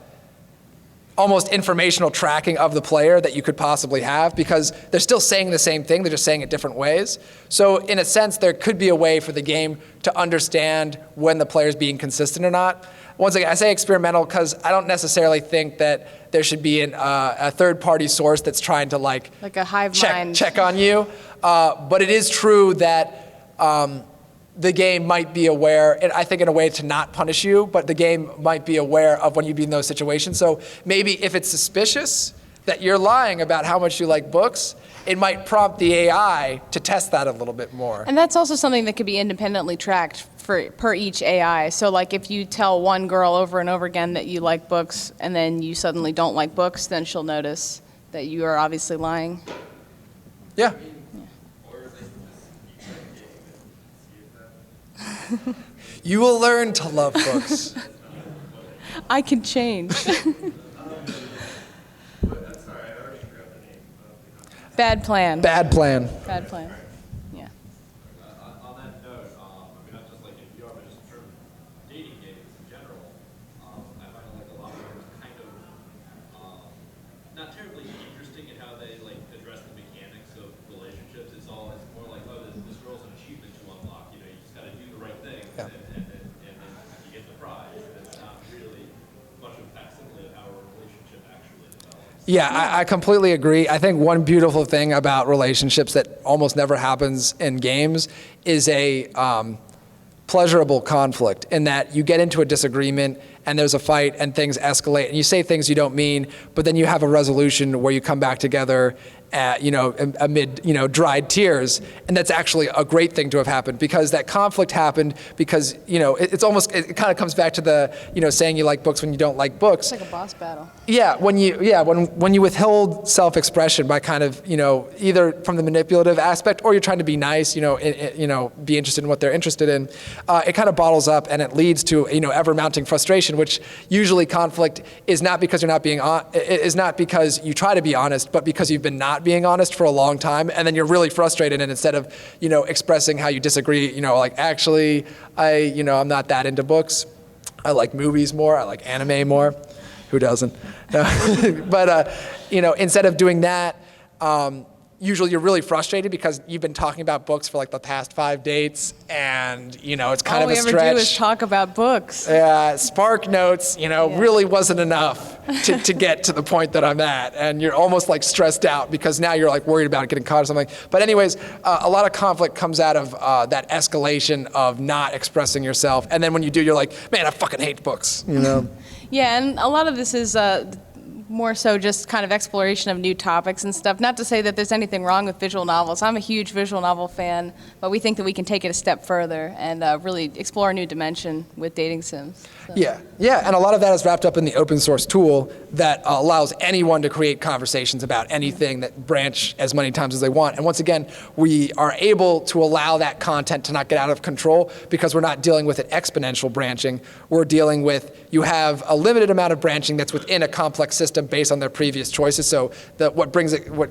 almost informational tracking of the player that you could possibly have, because they're still saying the same thing, they're just saying it different ways. So in a sense, there could be a way for the game to understand when the player's being consistent or not. Once again, I say experimental because I don't necessarily think that there should be a third-party source that's trying to like a hive mind. check on you. But it is true that the game might be aware, and I think in a way to not punish you, but the game might be aware of when you'd be in those situations. So maybe if it's suspicious that you're lying about how much you like books, it might prompt the AI to test that a little bit more. And that's also something that could be independently tracked per each AI. So like if you tell one girl over and over again that you like books and then you suddenly don't like books, then she'll notice that you are obviously lying. Yeah. You will learn to love books. I can change. Bad plan. Bad plan. Bad plan. Yeah. On that note, not just like in VR, but just in terms of dating games in general, I find like a lot of them kind of not terribly interesting in how they like address the mechanics of relationships. It's more like, oh, this girl's an achievement to unlock. You just got to do the right thing, Yeah. and then you get the prize. And it's not really much of facsimile of how a relationship actually develops. Yeah, I completely agree. I think one beautiful thing about relationships that almost never happens in games is a pleasurable conflict, in that you get into a disagreement and there's a fight and things escalate and you say things you don't mean, but then you have a resolution where you come back together amid dried tears, and that's actually a great thing to have happened, because that conflict happened because it kind of comes back to the saying you like books when you don't like books. It's like a boss battle. Yeah, when you withhold self-expression by kind of either from the manipulative aspect, or you're trying to be nice, be interested in what they're interested in, it kind of bottles up and it leads to ever-mounting frustration. Which usually conflict is not because you're not being is not because you try to be honest, but because you've been not being honest for a long time, and then you're really frustrated, and instead of expressing how you disagree, like actually I'm not that into books. I like movies more. I like anime more. Who doesn't? But instead of doing that, usually you're really frustrated because you've been talking about books for like the past 5 dates, and it's kind of a stretch. All we ever do is talk about books. Spark notes, really wasn't enough to get to the point that I'm at, and you're almost like stressed out because now you're like worried about getting caught or something. But anyways, a lot of conflict comes out of that escalation of not expressing yourself, and then when you do, you're like, man, I fucking hate books, Yeah, and a lot of this is more so just kind of exploration of new topics and stuff. Not to say that there's anything wrong with visual novels. I'm a huge visual novel fan, but we think that we can take it a step further and really explore a new dimension with dating sims. So. Yeah, and a lot of that is wrapped up in the open source tool that allows anyone to create conversations about anything that branch as many times as they want. And once again, we are able to allow that content to not get out of control because we're not dealing with an exponential branching. We're dealing with, you have a limited amount of branching that's within a complex system based on their previous choices. So what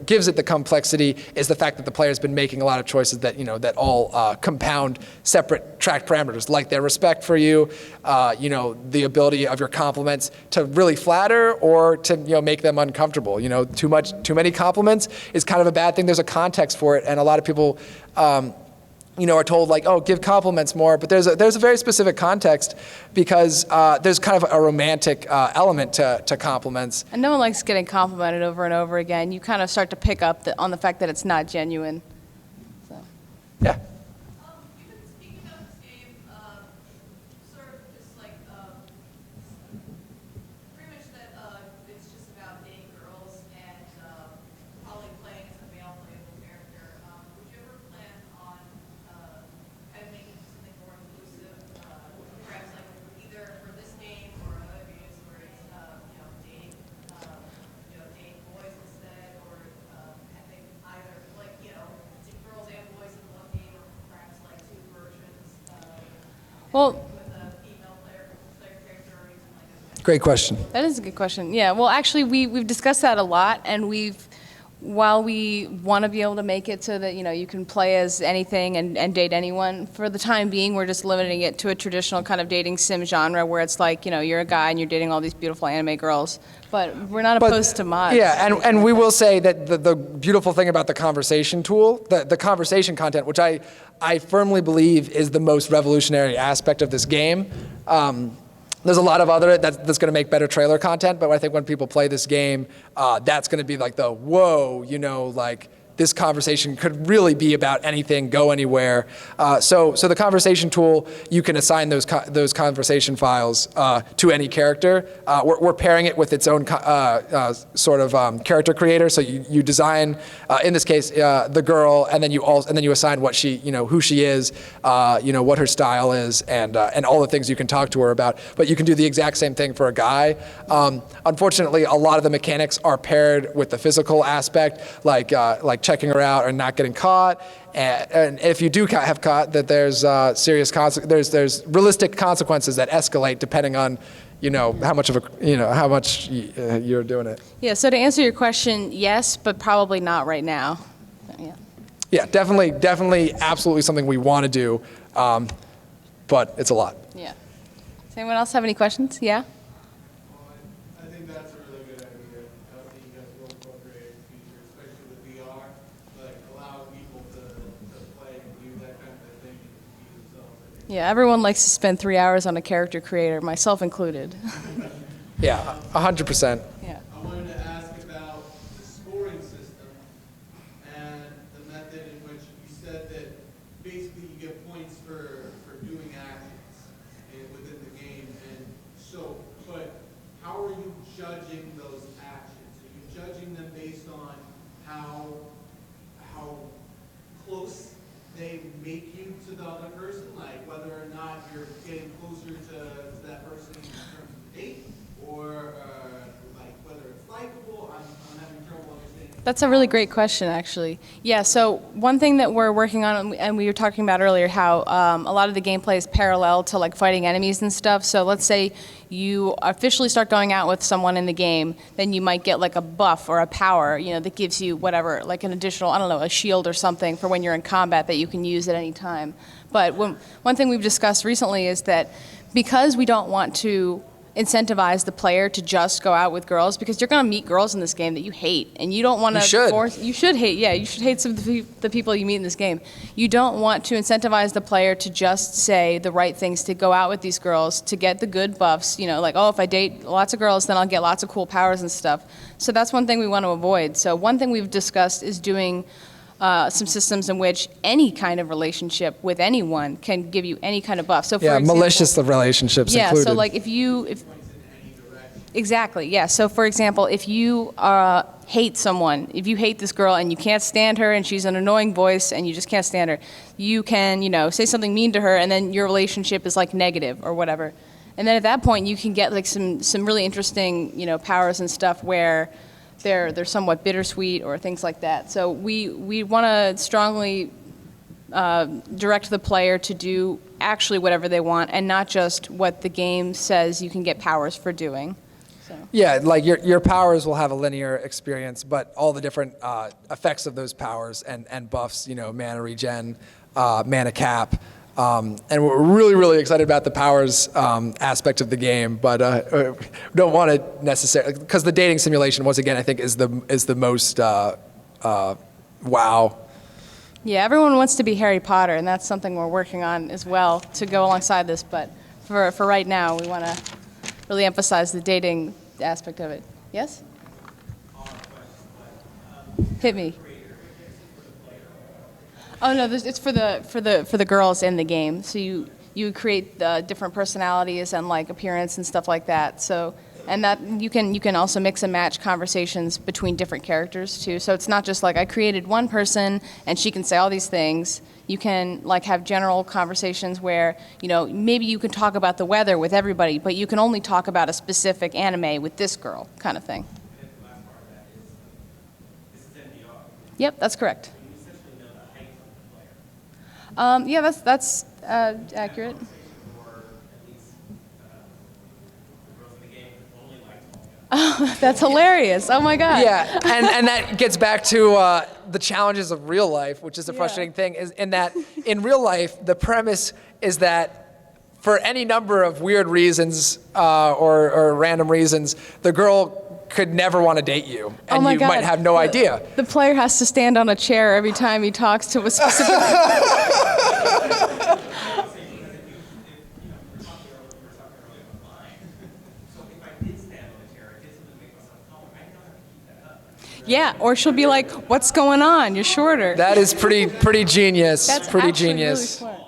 gives it the complexity is the fact that the player's been making a lot of choices that that all compound separate tracked parameters, like their respect for you, the ability of your compliments to really flatter or to make them uncomfortable. Too many compliments is kind of a bad thing. There's a context for it, and a lot of people are told like, oh, give compliments more, but there's a very specific context because there's kind of a romantic element to compliments. And no one likes getting complimented over and over again. You kind of start to pick up on the fact that it's not genuine. So. Yeah. You've been speaking about this game, sort of just like pretty much that it's just about dating girls and probably playing as a male playable character. Would you ever plan on kind of making something more inclusive, perhaps like either for this game or other games where it's dating boys instead, or I think either like girls and boys in one game, or perhaps like two versions Well, with a female player character or even like a Great question. that is a good question. Yeah, well, actually, we've discussed that a lot, and while we want to be able to make it so that, you can play as anything and date anyone, for the time being, we're just limiting it to a traditional kind of dating sim genre where it's like, you're a guy and you're dating all these beautiful anime girls. But we're not opposed to mods. Yeah, and we will say that the beautiful thing about the conversation tool, the conversation content, which I firmly believe is the most revolutionary aspect of this game. There's a lot of other that's going to make better trailer content, but I think when people play this game, that's going to be like the whoa, like this conversation could really be about anything, go anywhere. So the conversation tool, you can assign those conversation files to any character. We're pairing it with its own sort of character creator. So you design, in this case, the girl, and then you assign what she, who she is, what her style is, and all the things you can talk to her about. But you can do the exact same thing for a guy. Unfortunately, a lot of the mechanics are paired with the physical aspect, like checking her out or not getting caught. And if you do have caught, that there's there's realistic consequences that escalate depending on how much you're doing it. Yeah, so to answer your question, yes, but probably not right now. Yeah. Yeah, definitely, absolutely something we want to do, but it's a lot. Yeah. Does anyone else have any questions? Yeah? I think that's a really good idea. I think you guys will incorporate features, especially with VR, like allowing people to play and do that kind of thing and be themselves. I think. Yeah, everyone likes to spend 3 hours on a character creator, myself included. Yeah, 100%. Yeah. I wanted to ask about the scoring system and the method in which you said that basically you get points for doing actions within the game. And so, but how are you judging those actions? Are you judging them based on how close they make you to the other person, like whether or not you're getting closer to that person in terms of date, or like whether it's likable? I'm having trouble understanding. That's a really great question, actually. Yeah, so one thing that we're working on, and we were talking about earlier, how a lot of the gameplay is parallel to like fighting enemies and stuff. So let's say you officially start going out with someone in the game, then you might get like a buff or a power, that gives you whatever, like an additional, I don't know, a shield or something for when you're in combat that you can use at any time. But one thing we've discussed recently is that because we don't want to incentivize the player to just go out with girls, because you're going to meet girls in this game that you hate, and you don't want to force. You should hate some of the people you meet in this game. You don't want to incentivize the player to just say the right things to go out with these girls to get the good buffs, like, oh, if I date lots of girls, then I'll get lots of cool powers and stuff. So that's one thing we want to avoid. So one thing we've discussed is doing some systems in which any kind of relationship with anyone can give you any kind of buff. So for example, malicious relationships included. Yeah, so like exactly, yeah. So for example, if you hate someone, if you hate this girl and you can't stand her and she's an annoying voice and you just can't stand her, you can, say something mean to her and then your relationship is like negative or whatever. And then at that point you can get like some really interesting, powers and stuff where they're somewhat bittersweet or things like that. So we want to strongly direct the player to do actually whatever they want and not just what the game says you can get powers for doing. So. Yeah, like your powers will have a linear experience, but all the different effects of those powers and buffs, mana regen, mana cap, and we're really, really excited about the powers aspect of the game, but don't want to necessarily, because the dating simulation, once again, I think is the most wow. Yeah, everyone wants to be Harry Potter, and that's something we're working on as well to go alongside this, but for right now, we want to really emphasize the dating aspect of it. Yes? Hit me. Oh no, it's for the girls in the game. So you create different personalities and like appearance and stuff like that. So and that you can also mix and match conversations between different characters too. So it's not just like I created one person and she can say all these things. You can like have general conversations where maybe you can talk about the weather with everybody, but you can only talk about a specific anime with this girl, kind of thing. And the last part of that is, this is in VR. Yep, that's correct. You essentially know the height of the player. Yeah, that's accurate. Or at least the girls in the game only like tall That's hilarious. Oh my God. Yeah, and that gets back to the challenges of real life, which is a Yeah. frustrating thing, is in that in real life, the premise is that for any number of weird reasons or random reasons, the girl could never want to date you, Oh and my you God. might have no idea. The player has to stand on a chair every time he talks to a specific. Yeah, or she'll be like, "What's going on? You're shorter." That is pretty genius. That's pretty actually genius. really smart.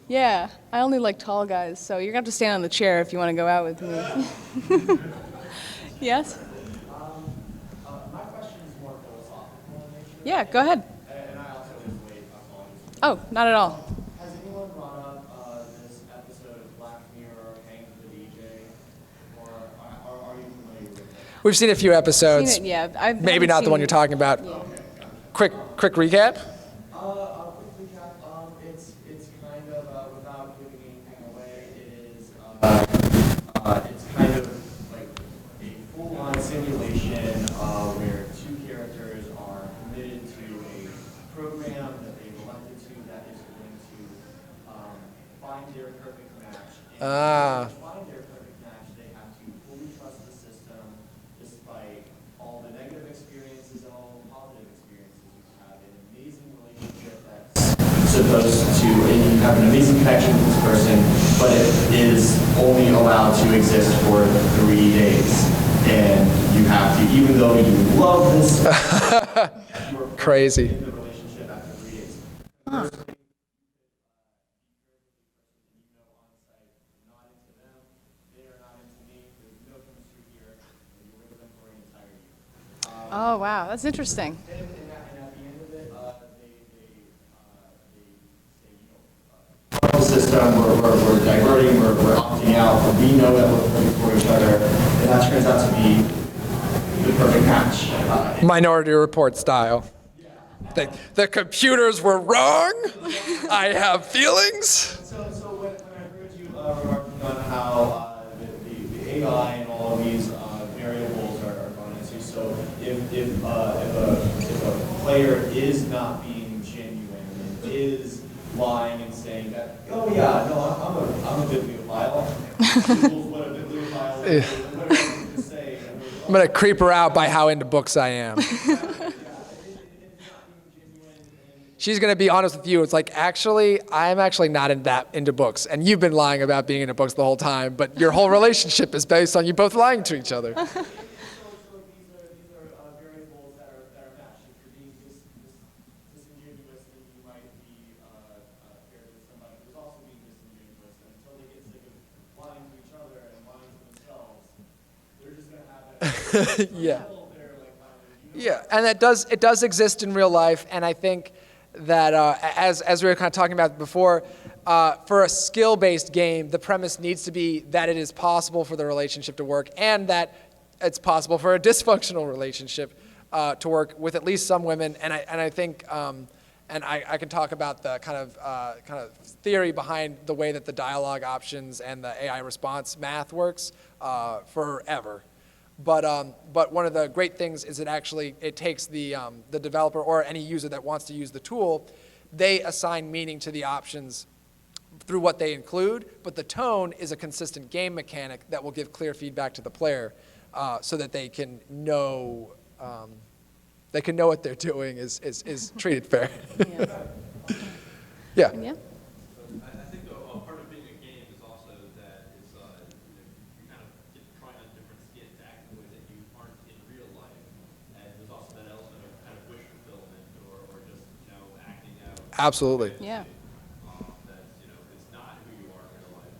Yeah, I only like tall guys, so you're gonna have to stand on the chair if you want to go out with me. Yes? My question is more philosophical in nature, Yeah, go ahead. and I also relate apologies. Oh, not at all. Has anyone brought up this episode of Black Mirror, Hang the DJ, or are you familiar with it? We've seen a few episodes. Seen it, yeah. I Maybe haven't not the seen- one you're talking about. Yeah. Quick recap. A quick recap. It's kind of without giving anything away. It's kind of like a full-on simulation where two characters are committed to a program that they've elected to that is going to find their perfect match. And to find their perfect match, they have to fully trust the system, despite all the negative experiences and all the positive experiences. You have an amazing relationship that's supposed to, and you have an amazing connection with this person, but it is only allowed to exist for 3 days. And you have to, even though you love this, you're Crazy. in the relationship after 3 days. First thing, you know on site, I'm not into them, they are not into me, there's no chemistry here, and you're with them for an entire year. Oh, wow, that's interesting. And at the end of it, they say, the system, we're diverting, we're opting out, we know that we're perfect for each other, and that turns out to be the perfect match. Minority Report style. The computers were wrong. I have feelings. So when I heard you remarking on how the AI and all of these variables are gone into, so if a player is not being genuine and is lying and saying that, oh yeah, no, I'm a bibliophile. Google's what a bibliophile is. Whatever you can say. I'm gonna creep her out by how into books I am. She's gonna be honest with you. It's like, actually, I'm actually not into books, and you've been lying about being into books the whole time. But your whole relationship is based on you both lying to each other. So these are variables that are matched. If you're being disingenuous, then you might be paired with somebody who's also being disingenuous. And until they get sick of lying to each other and lying to themselves, they're just gonna have that. Yeah. They're like, Yeah, and it does exist in real life, and I think that as we were kind of talking about before, for a skill-based game, the premise needs to be that it is possible for the relationship to work, and that it's possible for a dysfunctional relationship to work with at least some women. And I think, and I can talk about the kind of theory behind the way that the dialogue options and the AI response math works forever. But one of the great things is it takes the developer or any user that wants to use the tool, they assign meaning to the options through what they include, but the tone is a consistent game mechanic that will give clear feedback to the player so that they can know what they're doing is treated fair. Yeah. Yeah. I think a part of being a game is also that it's, you kind of get to try on different skins to act in ways that you aren't in real life. And there's also that element of kind of wish fulfillment or just, acting out. Absolutely. Yeah. That's, it's not who you are in real life.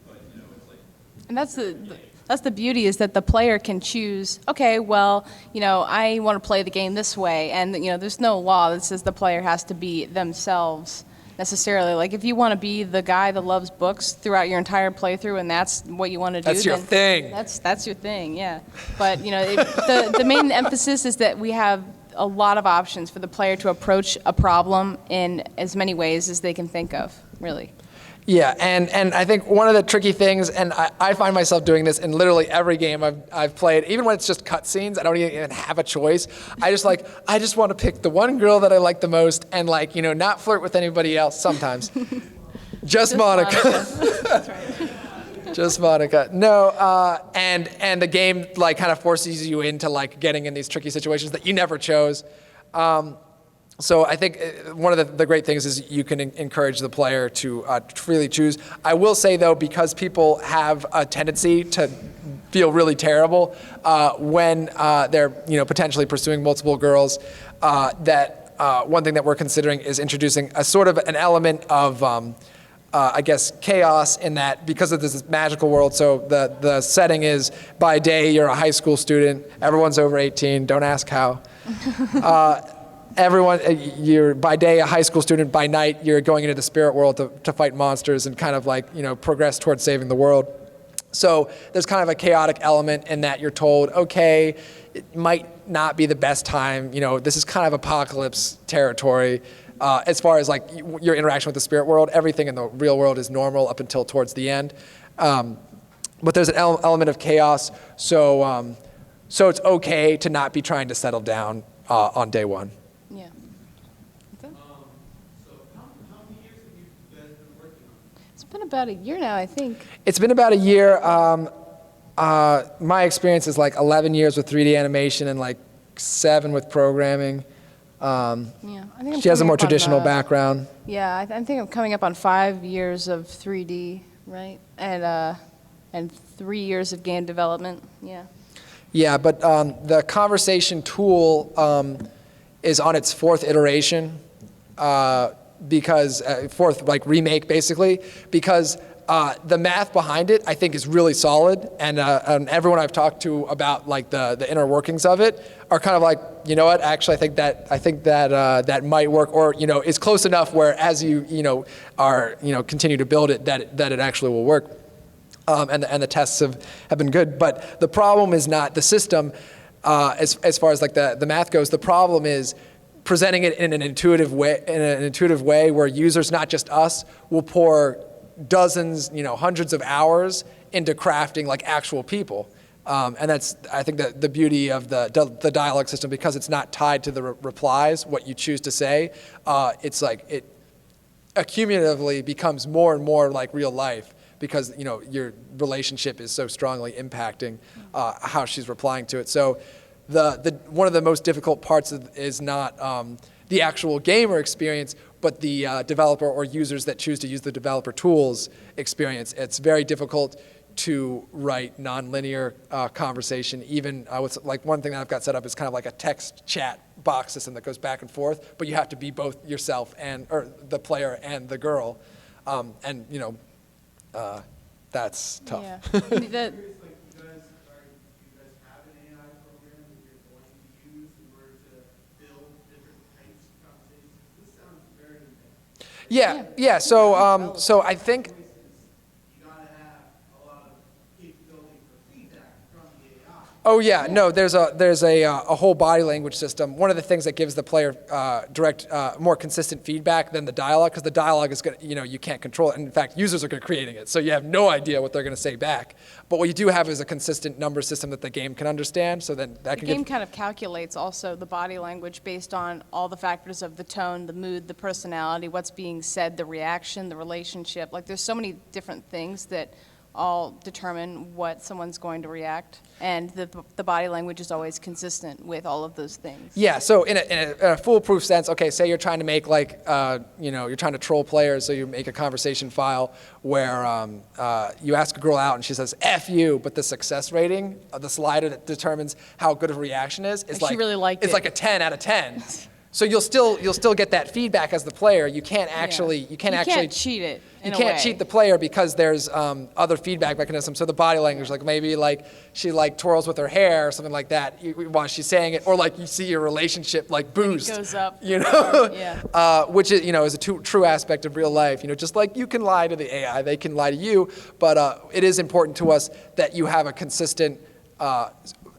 But, it's like. And that's the beauty, is that the player can choose, okay, well, I want to play the game this way, and there's no law that says the player has to be themselves necessarily. Like, if you want to be the guy that loves books throughout your entire playthrough and that's what you want to do, That's your thing. That's your thing, yeah. But the main emphasis is that we have a lot of options for the player to approach a problem in as many ways as they can think of, really. Yeah, and I think one of the tricky things, and I find myself doing this in literally every game I've played, even when it's just cutscenes, I don't even have a choice. I just want to pick the one girl that I like the most and not flirt with anybody else sometimes. Just Monica. That's right. Just Monica. No, and the game kind of forces you into getting in these tricky situations that you never chose. So I think one of the great things is you can encourage the player to freely choose. I will say though, because people have a tendency to feel really terrible when they're potentially pursuing multiple girls, that one thing that we're considering is introducing a sort of an element of I guess chaos in that, because of this magical world. So the setting is, by day you're a high school student, everyone's over 18, don't ask how. You're by day a high school student, by night you're going into the spirit world to fight monsters and kind of progress towards saving the world. So there's kind of a chaotic element in that you're told, okay, it might not be the best time, this is kind of apocalypse territory. As far as your interaction with the spirit world, everything in the real world is normal up until towards the end. But there's an element of chaos, so it's okay to not be trying to settle down on day one. Yeah. So how many years have you guys been working on it? It's been about a year now, I think. It's been about a year. My experience is 11 years with 3D animation and 7 with programming. Yeah, I think She has a coming more up on traditional the- background. Yeah, I think I'm coming up on 5 years of 3D, right? And 3 years of game development. Yeah. Yeah, but the conversation tool is on its 4th iteration, because 4th remake basically, because the math behind it I think is really solid, and everyone I've talked to about the inner workings of it are kind of you know what, actually I think that that might work, or is close enough where as you are continue to build it that it actually will work. And the tests have been good, but the problem is not the system as far as the math goes. The problem is presenting it in an intuitive way where users, not just us, will pour dozens, hundreds of hours into crafting actual people. And that's, I think, the beauty of the dialogue system, because it's not tied to the replies, what you choose to say. It's it accumulatively becomes more and more like real life, because your relationship is so strongly impacting how she's replying to it. So one of the most difficult parts is not the actual gamer experience, but the developer or users that choose to use the developer tools experience. It's very difficult to write nonlinear conversation. Even with one thing that I've got set up is kind of like a text chat box system that goes back and forth, but you have to be both yourself or the player and the girl, and that's tough. Yeah. I'm curious, you guys have an AI program that you're going to use in order to build different types of conversations? This sounds very advanced. Yeah. So I think. You gotta have a lot of capability for feedback from the AI. Oh yeah, no. There's a whole body language system. One of the things that gives the player direct, more consistent feedback than the dialogue, because the dialogue is going, you can't control it. And in fact, users are creating it, so you have no idea what they're going to say back. But what you do have is a consistent number system that the game can understand. So then that The can game give. kind of calculates also the body language based on all the factors of the tone, the mood, the personality, what's being said, the reaction, the relationship. There's so many different things that all determine what someone's going to react, and the body language is always consistent with all of those things. Yeah, so in a foolproof sense, okay, say you're trying to make you're trying to troll players, so you make a conversation file where you ask a girl out and she says F you, but the success rating of the slider that determines how good of a reaction is She really liked it's it. like a 10 out of 10. So you'll still get that feedback as the player. You can't actually You can't cheat it in you a can't way. cheat the player, because there's other feedback mechanisms. So the body language, maybe she twirls with her hair or something like that while she's saying it, or you see your relationship boost. goes up. Yeah. Which is is a true aspect of real life. Just like you can lie to the AI, they can lie to you, but it is important to us that you have a consistent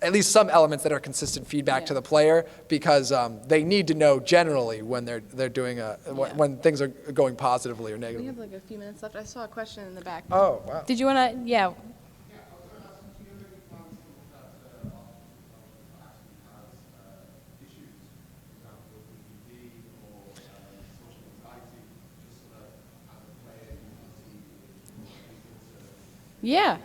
at least some elements that are consistent feedback to the player, because they need to know generally when they're doing when things are going positively or We negatively. have like a few minutes left. I saw a question in the back. Oh, wow. Did you want to? Yeah. Yeah.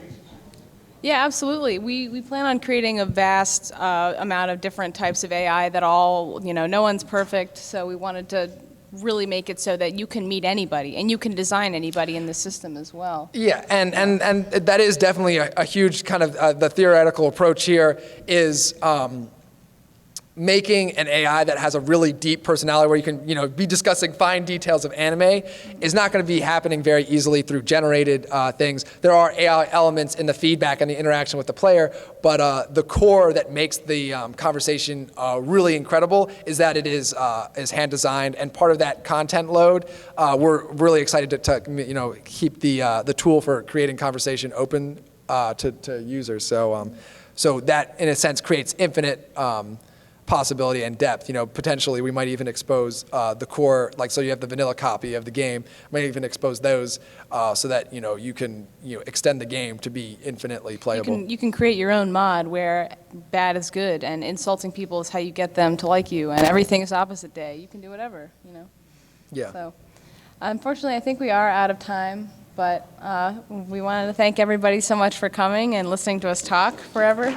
Yeah, absolutely. We plan on creating a vast amount of different types of AI that all, no one's perfect, so we wanted to really make it so that you can meet anybody and you can design anybody in the system as well. Yeah, and that is definitely a huge kind of the theoretical approach here is making an AI that has a really deep personality where you can be discussing fine details of anime is not going to be happening very easily through generated things. There are AI elements in the feedback and the interaction with the player, but the core that makes the conversation really incredible is that it is hand designed, and part of that content load, we're really excited to keep the tool for creating conversation open to users. So that in a sense creates infinite possibility and depth. Potentially we might even expose the core, so you have the vanilla copy of the game, might even expose those so that you can extend the game to be infinitely playable. You can create your own mod where bad is good and insulting people is how you get them to like you, and everything is opposite day. You can do whatever, Yeah. So, unfortunately, I think we are out of time, but we wanted to thank everybody so much for coming and listening to us talk forever.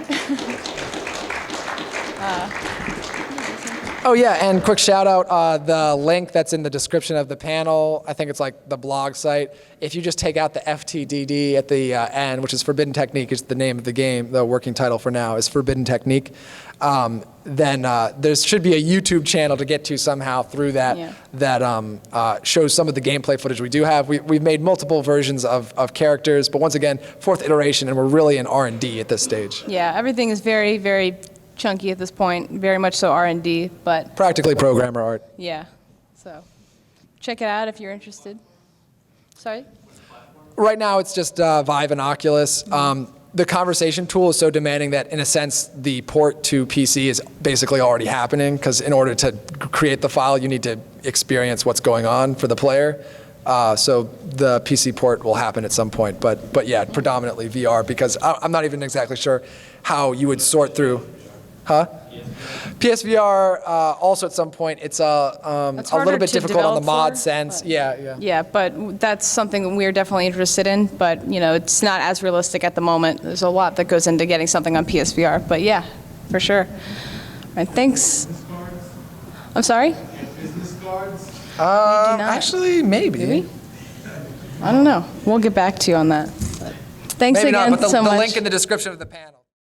Oh yeah, and quick shout out, the link that's in the description of the panel, I think it's like the blog site. If you just take out the FTDD at the end, which is Forbidden Technique, is the name of the game, the working title for now is Forbidden Technique, then there should be a YouTube channel to get to somehow through that that shows some of the gameplay footage we do have. We've made multiple versions of characters, but once again, 4th iteration, and we're really in R&D at this stage. Yeah, everything is very, very chunky at this point, very much so R&D, but Practically programmer art. yeah. So check it out if you're interested. Sorry? Right now it's just Vive and Oculus. The conversation tool is so demanding that in a sense the port to PC is basically already happening, because in order to create the file you need to experience what's going on for the player. So the PC port will happen at some point, but yeah, predominantly VR, because I'm not even exactly sure how you would sort through. Huh? PSVR also at some point. It's a little bit difficult on the mod sense. Yeah. Yeah, but that's something we're definitely interested in, but it's not as realistic at the moment. There's a lot that goes into getting something on PSVR, but yeah, for sure. All right, thanks. I'm sorry? Business cards? not? Actually, maybe. Do we? I don't know. We'll get back to you on that. But thanks Maybe again not, but so the much. link in the description of the panel.